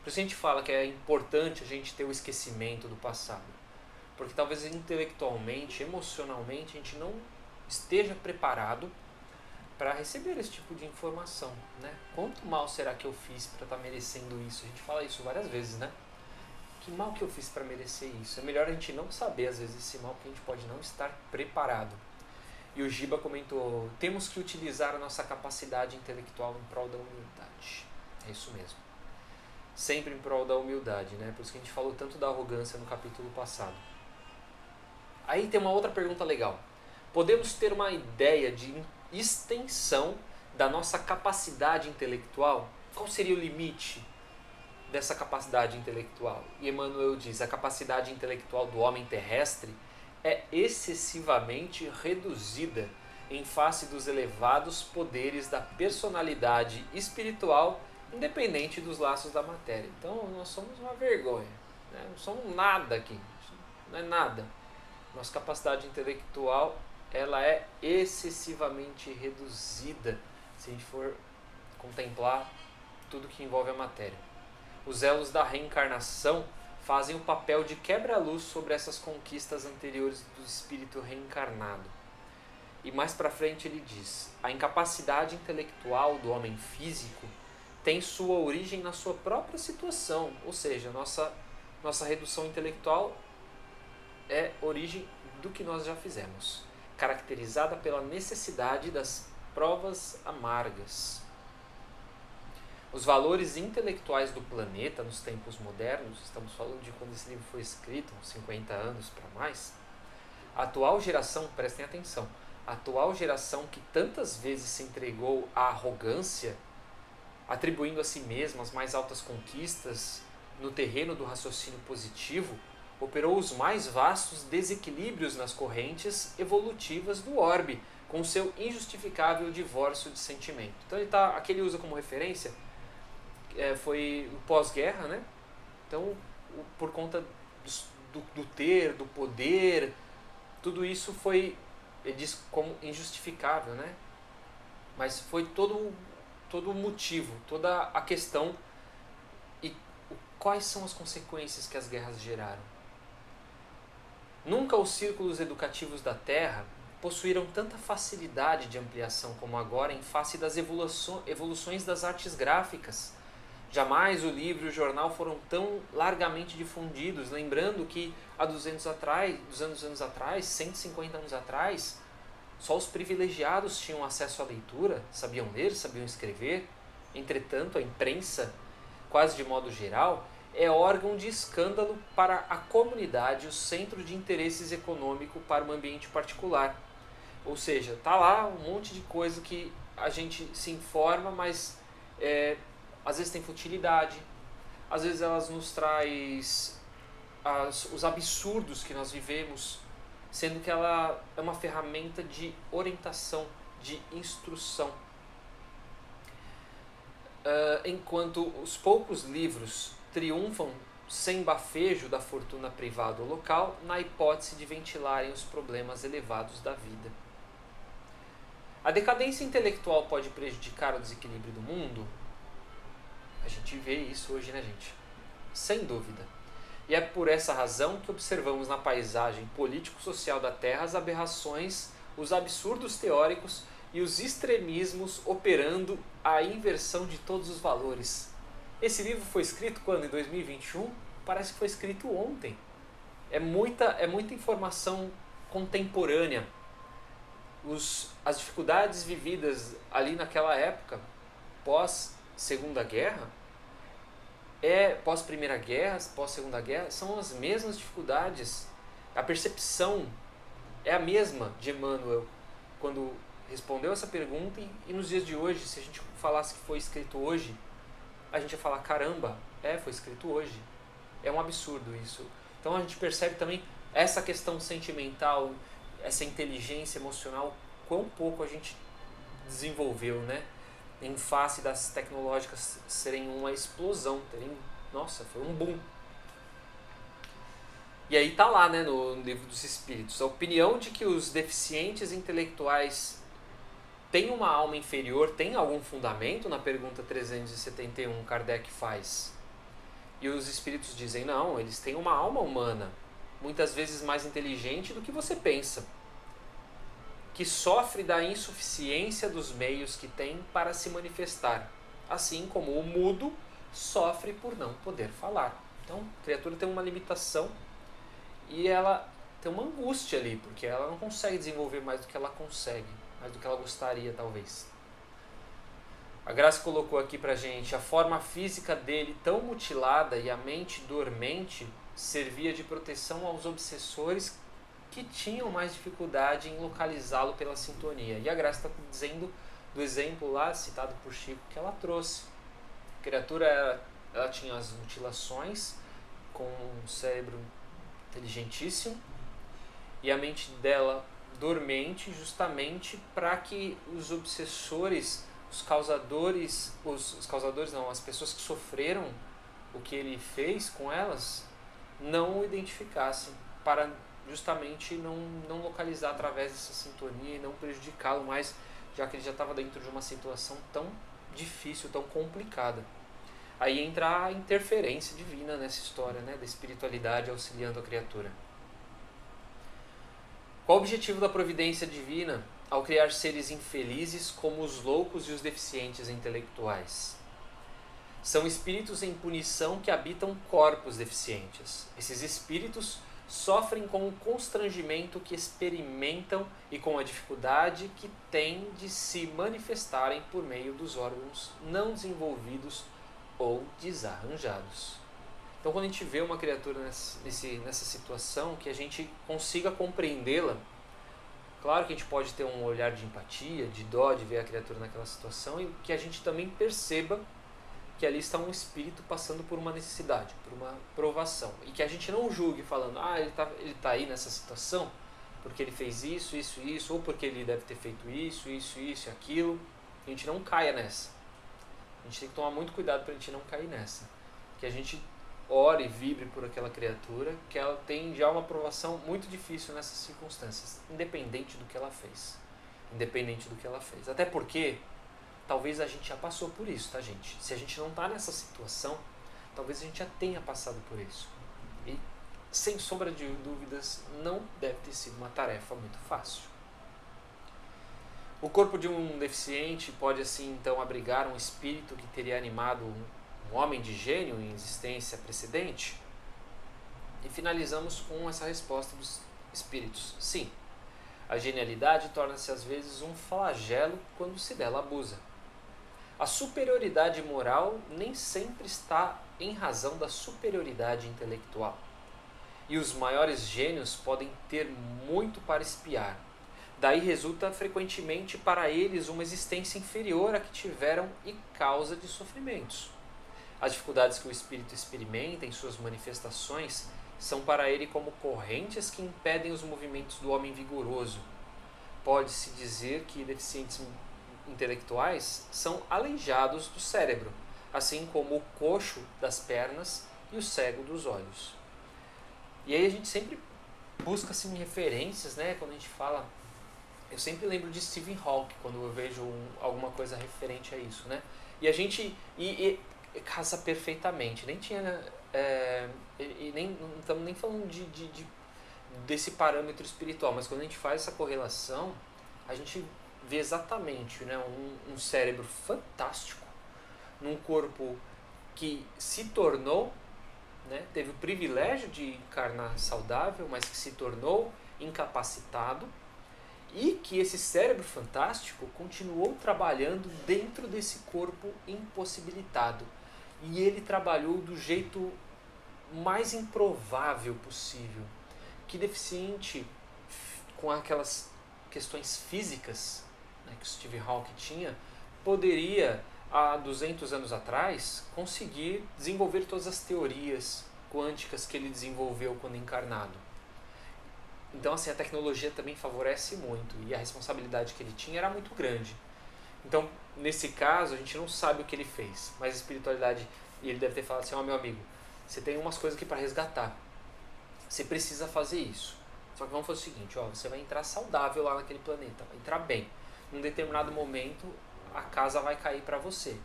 Por isso a gente fala que é importante a gente ter o esquecimento do passado. Porque talvez intelectualmente, emocionalmente, a gente não esteja preparado para receber esse tipo de informação, né? Quanto mal será que eu fiz para estar merecendo isso? A gente fala isso várias vezes, né? Que mal que eu fiz para merecer isso? É melhor a gente não saber, às vezes, esse mal, porque a gente pode não estar preparado. E o Giba comentou, temos que utilizar a nossa capacidade intelectual em prol da humildade. É isso mesmo. Sempre em prol da humildade, né? Por isso que a gente falou tanto da arrogância no capítulo passado. Aí tem uma outra pergunta legal. Podemos ter uma ideia de extensão da nossa capacidade intelectual? Qual seria o limite dessa capacidade intelectual? E Emmanuel diz, a capacidade intelectual do homem terrestre é excessivamente reduzida em face dos elevados poderes da personalidade espiritual, independente dos laços da matéria. Então nós somos uma vergonha, né? Não somos nada aqui, não é nada. Nossa capacidade intelectual ela é excessivamente reduzida se a gente for contemplar tudo que envolve a matéria. Os elos da reencarnação fazem o papel de quebra-luz sobre essas conquistas anteriores do espírito reencarnado. E mais para frente ele diz, a incapacidade intelectual do homem físico tem sua origem na sua própria situação, ou seja, nossa redução intelectual é origem do que nós já fizemos, caracterizada pela necessidade das provas amargas. os valores intelectuais do planeta nos tempos modernos, estamos falando de quando esse livro foi escrito, uns 50 anos para mais, a atual geração, prestem atenção, a atual geração que tantas vezes se entregou à arrogância, atribuindo a si mesma as mais altas conquistas no terreno do raciocínio positivo, operou os mais vastos desequilíbrios nas correntes evolutivas do orbe, com seu injustificável divórcio de sentimento. Então aqui ele usa como referência, foi o pós-guerra, né? Então, por conta do ter, do poder, tudo isso foi, ele diz como injustificável, né? Mas foi todo o motivo, toda a questão e quais são as consequências que as guerras geraram. Nunca os círculos educativos da Terra possuíram tanta facilidade de ampliação como agora em face das evoluções das artes gráficas. Jamais o livro e o jornal foram tão largamente difundidos, lembrando que há 200 anos atrás, 150 anos atrás, só os privilegiados tinham acesso à leitura, sabiam ler, sabiam escrever. Entretanto, a imprensa, quase de modo geral, é órgão de escândalo para a comunidade, o centro de interesses econômico para um ambiente particular. Ou seja, tá lá um monte de coisa que a gente se informa, mas às vezes tem futilidade, às vezes elas nos traz os absurdos que nós vivemos, sendo que ela é uma ferramenta de orientação, de instrução. Enquanto os poucos livros triunfam sem bafejo da fortuna privada ou local, na hipótese de ventilarem os problemas elevados da vida. A decadência intelectual pode prejudicar o desequilíbrio do mundo? A gente vê isso hoje, né, gente? Sem dúvida. E é por essa razão que observamos na paisagem político-social da Terra as aberrações, os absurdos teóricos e os extremismos operando a inversão de todos os valores. Esse livro foi escrito quando? Em 2021? Parece que foi escrito ontem. É muita informação contemporânea. As dificuldades vividas ali naquela época, pós-Segunda Guerra, pós-Primeira Guerra, pós-Segunda Guerra, são as mesmas dificuldades. A percepção é a mesma de Emmanuel quando respondeu essa pergunta, e nos dias de hoje, se a gente falasse que foi escrito hoje, a gente ia falar, caramba, foi escrito hoje. É um absurdo isso. Então a gente percebe também essa questão sentimental, essa inteligência emocional, quão pouco a gente desenvolveu, né? Em face das tecnológicas serem uma explosão, nossa, foi um boom. E aí tá lá, né, no Livro dos Espíritos, a opinião de que os deficientes intelectuais têm uma alma inferior tem algum fundamento? Na pergunta 371 Kardec faz. E os espíritos dizem, não, eles têm uma alma humana, muitas vezes mais inteligente do que você pensa, que sofre da insuficiência dos meios que tem para se manifestar, assim como o mudo sofre por não poder falar. Então, a criatura tem uma limitação e ela tem uma angústia ali, porque ela não consegue desenvolver mais do que ela consegue, mais do que ela gostaria, talvez. A Graça colocou aqui pra gente, a forma física dele tão mutilada e a mente dormente servia de proteção aos obsessores que tinham mais dificuldade em localizá-lo pela sintonia. E a Graça está dizendo do exemplo lá, citado por Chico, que ela trouxe. A criatura ela tinha as mutilações, com um cérebro inteligentíssimo, e a mente dela dormente, justamente para que os obsessores, as pessoas que sofreram o que ele fez com elas, não o identificassem, para justamente não localizar através dessa sintonia e não prejudicá-lo mais, já que ele já estava dentro de uma situação tão difícil, tão complicada. Aí entra a interferência divina nessa história, né, da espiritualidade auxiliando a criatura. Qual o objetivo da providência divina ao criar seres infelizes como os loucos e os deficientes intelectuais? São espíritos em punição que habitam corpos deficientes. Esses espíritos sofrem com o constrangimento que experimentam e com a dificuldade que têm de se manifestarem por meio dos órgãos não desenvolvidos ou desarranjados. Então, quando a gente vê uma criatura nessa situação, que a gente consiga compreendê-la. Claro que a gente pode ter um olhar de empatia, de dó, de ver a criatura naquela situação, e que a gente também perceba que ali está um espírito passando por uma necessidade, por uma provação. E que a gente não julgue falando, ele tá aí nessa situação porque ele fez isso, isso, isso, ou porque ele deve ter feito isso, isso, isso e aquilo. A gente não caia nessa. A gente tem que tomar muito cuidado para a gente não cair nessa. Que a gente ore e vibre por aquela criatura, que ela tem já uma provação muito difícil nessas circunstâncias, independente do que ela fez. Independente do que ela fez. Até porque, talvez a gente já passou por isso, tá, gente? Se a gente não está nessa situação, talvez a gente já tenha passado por isso. E, sem sombra de dúvidas, não deve ter sido uma tarefa muito fácil. O corpo de um deficiente pode, assim, então, abrigar um espírito que teria animado um homem de gênio em existência precedente? E finalizamos com essa resposta dos espíritos. Sim, a genialidade torna-se às vezes um flagelo quando se dela abusa. A superioridade moral nem sempre está em razão da superioridade intelectual. E os maiores gênios podem ter muito para espiar. Daí resulta frequentemente para eles uma existência inferior à que tiveram e causa de sofrimentos. As dificuldades que o espírito experimenta em suas manifestações são para ele como correntes que impedem os movimentos do homem vigoroso. Pode-se dizer que deficientes intelectuais são aleijados do cérebro, assim como o coxo das pernas e o cego dos olhos. E aí a gente sempre busca assim, referências, né? Quando a gente fala... Eu sempre lembro de Stephen Hawking quando eu vejo alguma coisa referente a isso, né? E a gente... casa perfeitamente. Nem tinha... não estamos nem falando desse parâmetro espiritual, mas quando a gente faz essa correlação, a gente vê exatamente, né, um cérebro fantástico num corpo que se tornou, né, teve o privilégio de encarnar saudável, mas que se tornou incapacitado, e que esse cérebro fantástico continuou trabalhando dentro desse corpo impossibilitado. E ele trabalhou do jeito mais improvável possível. Que deficiente, com aquelas questões físicas, né, que o Stephen Hawking tinha, poderia, há 200 anos atrás, conseguir desenvolver todas as teorias quânticas que ele desenvolveu quando encarnado. Então, assim, a tecnologia também favorece muito, e a responsabilidade que ele tinha era muito grande. Então, nesse caso, a gente não sabe o que ele fez, mas a espiritualidade, e ele deve ter falado assim, meu amigo, você tem umas coisas aqui para resgatar, você precisa fazer isso. Só que vamos fazer o seguinte, você vai entrar saudável lá naquele planeta, vai entrar bem. Num determinado momento, a casa vai cair para você.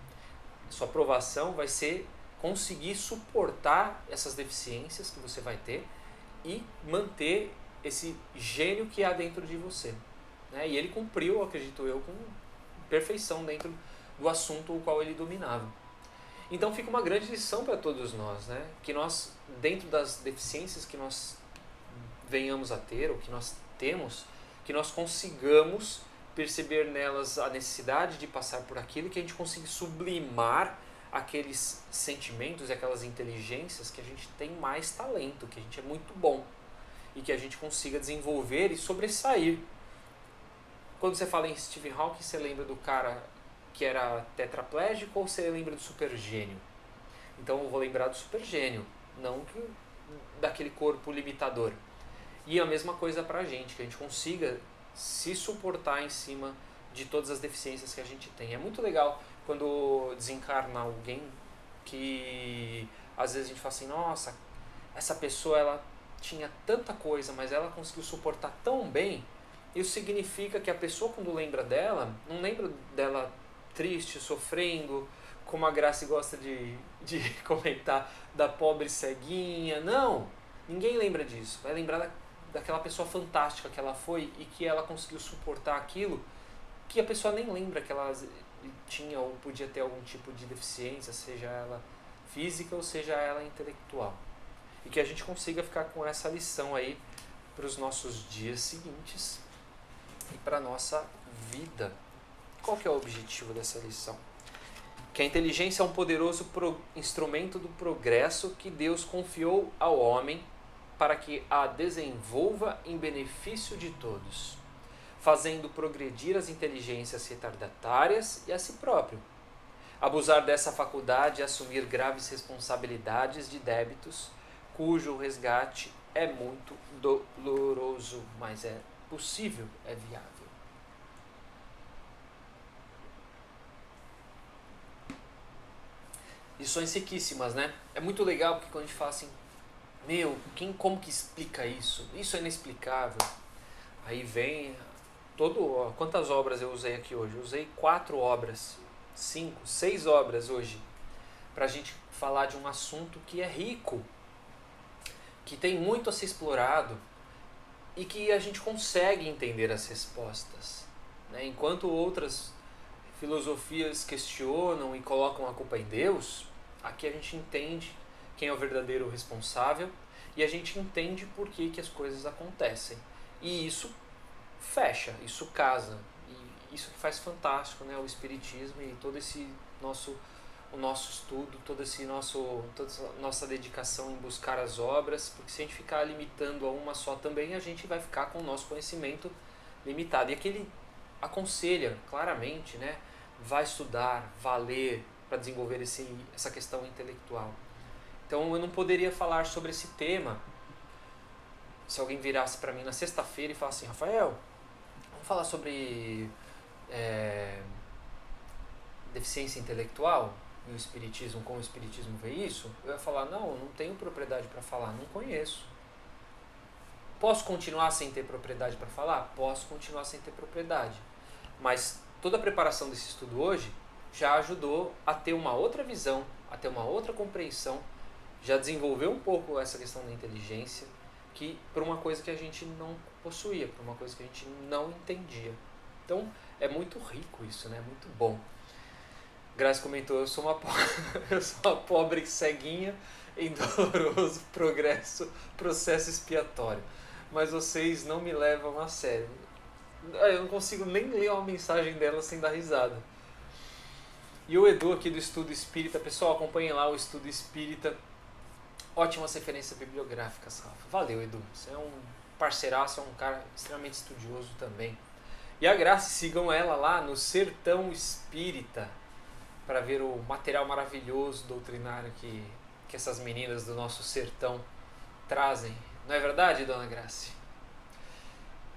Sua provação vai ser conseguir suportar essas deficiências que você vai ter e manter esse gênio que há dentro de você. Né? E ele cumpriu, acredito eu, com perfeição dentro do assunto o qual ele dominava. Então fica uma grande lição para todos nós, né? Que nós, dentro das deficiências que nós venhamos a ter, ou que nós temos, que nós consigamos perceber nelas a necessidade de passar por aquilo, que a gente consiga sublimar aqueles sentimentos e aquelas inteligências que a gente tem mais talento, que a gente é muito bom, e que a gente consiga desenvolver e sobressair. Quando você fala em Stephen Hawking, você lembra do cara que era tetraplégico ou você lembra do super gênio? Então eu vou lembrar do super gênio, não daquele corpo limitador. E a mesma coisa pra gente, que a gente consiga se suportar em cima de todas as deficiências que a gente tem. É muito legal quando desencarna alguém que às vezes a gente fala assim, nossa, essa pessoa ela tinha tanta coisa, mas ela conseguiu suportar tão bem. Isso significa que a pessoa, quando lembra dela, não lembra dela triste, sofrendo, como a Grace gosta de comentar, da pobre ceguinha. Não, ninguém lembra disso. Vai lembrar daquela pessoa fantástica que ela foi e que ela conseguiu suportar aquilo que a pessoa nem lembra que ela tinha ou podia ter algum tipo de deficiência, seja ela física ou seja ela intelectual. e que a gente consiga ficar com essa lição aí para os nossos dias seguintes e para a nossa vida. Qual que é o objetivo dessa lição? Que a inteligência é um poderoso instrumento do progresso que Deus confiou ao homem para que a desenvolva em benefício de todos, fazendo progredir as inteligências retardatárias e a si próprio. Abusar dessa faculdade é assumir graves responsabilidades de débitos, cujo resgate é muito doloroso, mas é possível, é viável. Lições riquíssimas, né? É muito legal porque quando a gente fala assim, como que explica isso? Isso é inexplicável. Aí vem quantas obras eu usei aqui hoje? Eu usei 4 obras, 5, 6 obras hoje, pra gente falar de um assunto que é rico, que tem muito a ser explorado e que a gente consegue entender as respostas, né? Enquanto outras filosofias questionam e colocam a culpa em Deus, aqui a gente entende quem é o verdadeiro responsável e a gente entende por que as coisas acontecem. E isso fecha, isso casa. E isso que faz fantástico, né? O Espiritismo e todo esse o nosso estudo, toda a nossa dedicação em buscar as obras, porque se a gente ficar limitando a uma só também, a gente vai ficar com o nosso conhecimento limitado. E aqui ele aconselha claramente, né? Vai estudar, vai ler para desenvolver essa questão intelectual. Então eu não poderia falar sobre esse tema se alguém virasse para mim na sexta-feira e falasse assim, Rafael, vamos falar sobre deficiência intelectual e o Espiritismo, como o Espiritismo vê isso. Eu ia falar, não tenho propriedade para falar, não conheço. Posso continuar sem ter propriedade para falar? Posso continuar sem ter propriedade. Mas toda a preparação desse estudo hoje já ajudou a ter uma outra visão, a ter uma outra compreensão, já desenvolveu um pouco essa questão da inteligência, que por uma coisa que a gente não possuía, por uma coisa que a gente não entendia. Então é muito rico isso, né? Muito bom. Graça comentou, eu sou uma pobre ceguinha em doloroso processo expiatório, mas vocês não me levam a sério. Eu não consigo nem ler uma mensagem dela sem dar risada. E o Edu aqui do Estudo Espírita, pessoal, acompanhem lá o Estudo Espírita. Ótimas referências bibliográficas, Rafa. Valeu, Edu. Você é um parceiraço, é um cara extremamente estudioso também. E a Graça, sigam ela lá no Sertão Espírita para ver o material maravilhoso doutrinário que essas meninas do nosso sertão trazem. Não é verdade, Dona Graça?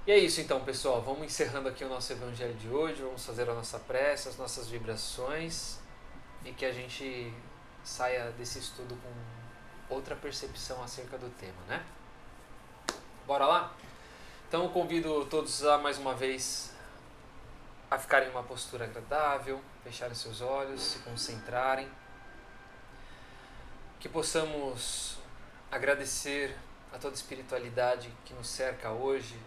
E é isso então, pessoal. Vamos encerrando aqui o nosso evangelho de hoje. Vamos fazer a nossa prece, as nossas vibrações e que a gente saia desse estudo com outra percepção acerca do tema, né? Bora lá? Então eu convido todos a mais uma vez a ficarem em uma postura agradável, fecharem seus olhos, se concentrarem. Que possamos agradecer a toda a espiritualidade que nos cerca hoje,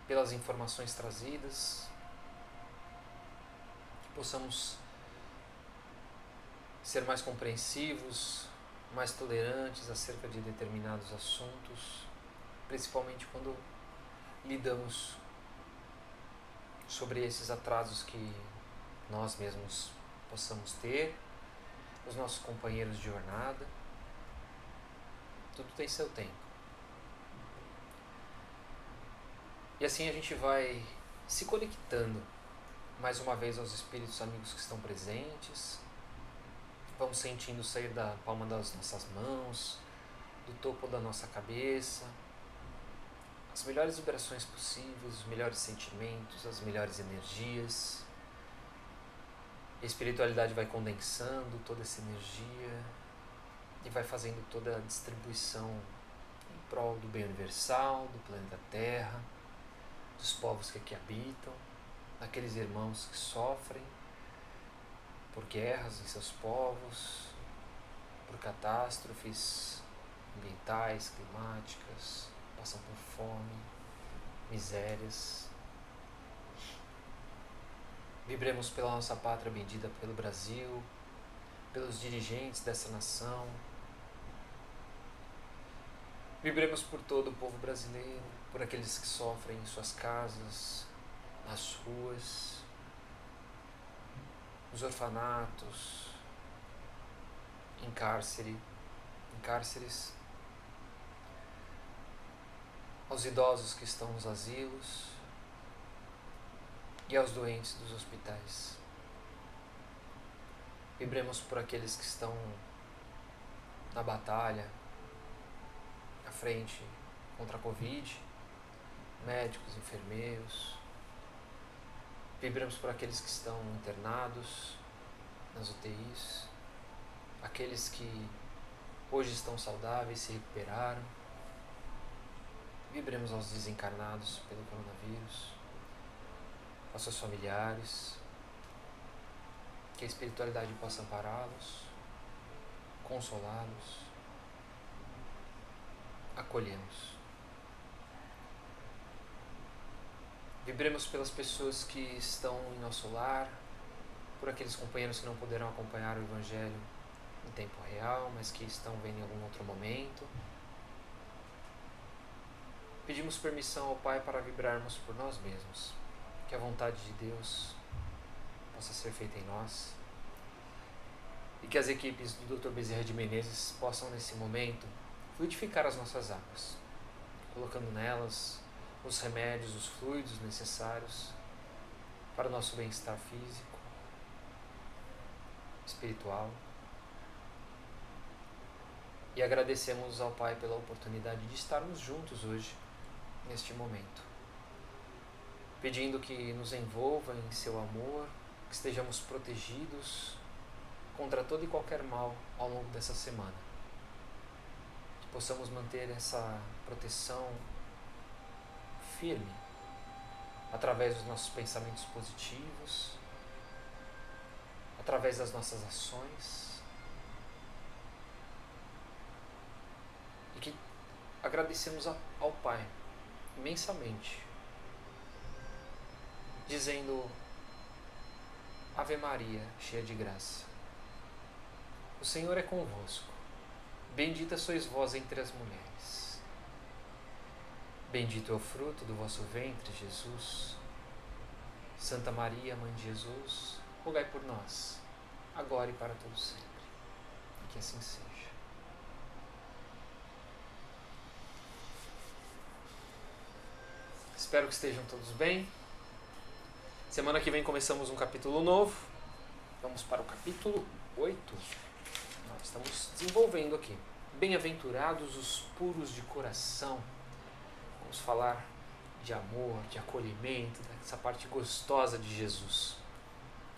pelas informações trazidas, que possamos ser mais compreensivos, mais tolerantes acerca de determinados assuntos, principalmente quando lidamos sobre esses atrasos que nós mesmos possamos ter, os nossos companheiros de jornada. Tudo tem seu tempo. E assim a gente vai se conectando mais uma vez aos espíritos amigos que estão presentes. Vamos sentindo sair da palma das nossas mãos, do topo da nossa cabeça, as melhores vibrações possíveis, os melhores sentimentos, as melhores energias. A espiritualidade vai condensando toda essa energia e vai fazendo toda a distribuição em prol do bem universal, do planeta Terra, dos povos que aqui habitam, daqueles irmãos que sofrem por guerras em seus povos, por catástrofes ambientais, climáticas, passam por fome, misérias. Vibremos pela nossa pátria bendita, pelo Brasil, pelos dirigentes dessa nação, Vibremos por todo o povo brasileiro, por aqueles que sofrem em suas casas, nas ruas, nos orfanatos, em cárceres, aos idosos que estão nos asilos e aos doentes dos hospitais. Vibremos por aqueles que estão na batalha, à frente contra a Covid, médicos, enfermeiros. Vibremos por aqueles que estão internados nas UTIs, aqueles que hoje estão saudáveis, se recuperaram. Vibremos aos desencarnados pelo coronavírus, aos seus familiares, que a espiritualidade possa ampará-los, consolá-los, acolhê-los. Vibremos pelas pessoas que estão em nosso lar, por aqueles companheiros que não poderão acompanhar o Evangelho em tempo real, mas que estão vendo em algum outro momento. Pedimos permissão ao Pai para vibrarmos por nós mesmos, que a vontade de Deus possa ser feita em nós e que as equipes do Dr. Bezerra de Menezes possam nesse momento fluidificar as nossas águas, colocando nelas os remédios, os fluidos necessários para o nosso bem-estar físico, espiritual. E agradecemos ao Pai pela oportunidade de estarmos juntos hoje, neste momento, pedindo que nos envolva em seu amor, que estejamos protegidos contra todo e qualquer mal ao longo dessa semana, que possamos manter essa proteção firme através dos nossos pensamentos positivos, através das nossas ações, e que agradecemos ao Pai imensamente, dizendo: Ave Maria, cheia de graça, o Senhor é convosco, bendita sois vós entre as mulheres, bendito é o fruto do vosso ventre, Jesus. Santa Maria, Mãe de Jesus, rogai por nós, agora e para todo sempre. E que assim seja. Espero que estejam todos bem. Semana que vem começamos um capítulo novo. Vamos para o capítulo 8. Nós estamos desenvolvendo aqui. Bem-aventurados os puros de coração. Vamos falar de amor, de acolhimento, dessa parte gostosa de Jesus.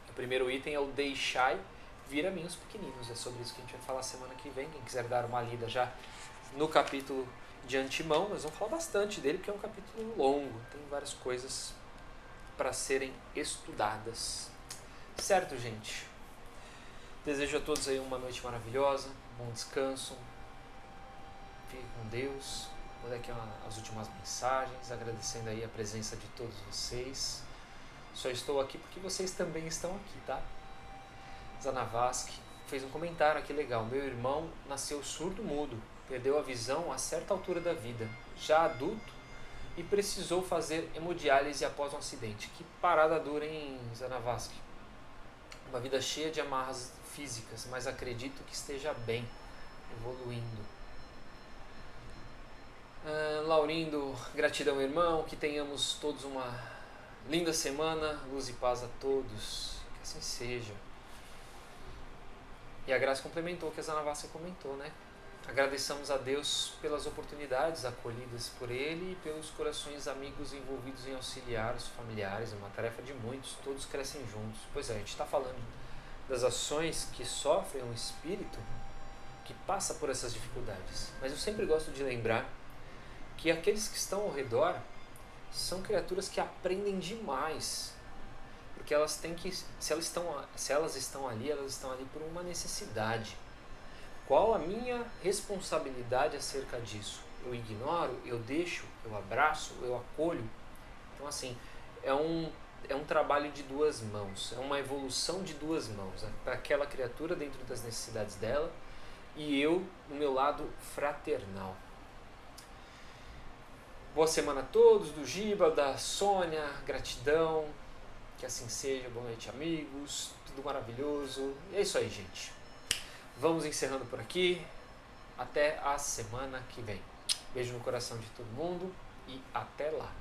O primeiro item é o deixai vir a mim os pequeninos. É sobre isso que a gente vai falar semana que vem. Quem quiser dar uma lida já no capítulo de antemão, nós vamos falar bastante dele, porque é um capítulo longo. Tem várias coisas para serem estudadas. Certo, gente? Desejo a todos aí uma noite maravilhosa, bom descanso. Fique com Deus. Vou dar aqui as últimas mensagens, agradecendo aí a presença de todos vocês. Só estou aqui porque vocês também estão aqui, tá? Zanavaski fez um comentário aqui legal. Meu irmão nasceu surdo-mudo, perdeu a visão a certa altura da vida, já adulto, e precisou fazer hemodiálise após um acidente. Que parada dura, hein, Zanavaski? Uma vida cheia de amarras físicas, mas acredito que esteja bem, evoluindo. Laurindo, gratidão, irmão, que tenhamos todos uma linda semana, luz e paz a todos, que assim seja. E a Graça complementou o que a Zanavasca comentou, né? Agradeçamos a Deus pelas oportunidades acolhidas por Ele e pelos corações amigos envolvidos em auxiliar os familiares, é uma tarefa de muitos, todos crescem juntos. Pois é, a gente está falando das ações que sofrem um espírito que passa por essas dificuldades, mas eu sempre gosto de lembrar que aqueles que estão ao redor são criaturas que aprendem demais, porque elas têm que, se elas estão ali por uma necessidade. Qual a minha responsabilidade acerca disso? Eu ignoro, eu deixo, eu abraço, eu acolho? Então assim, é um trabalho de duas mãos, é uma evolução de duas mãos, né? Para aquela criatura dentro das necessidades dela e eu no meu lado fraternal. Boa semana a todos, do Giba, da Sônia, gratidão, que assim seja, boa noite amigos, tudo maravilhoso. E é isso aí, gente. Vamos encerrando por aqui, até a semana que vem. Beijo no coração de todo mundo e até lá.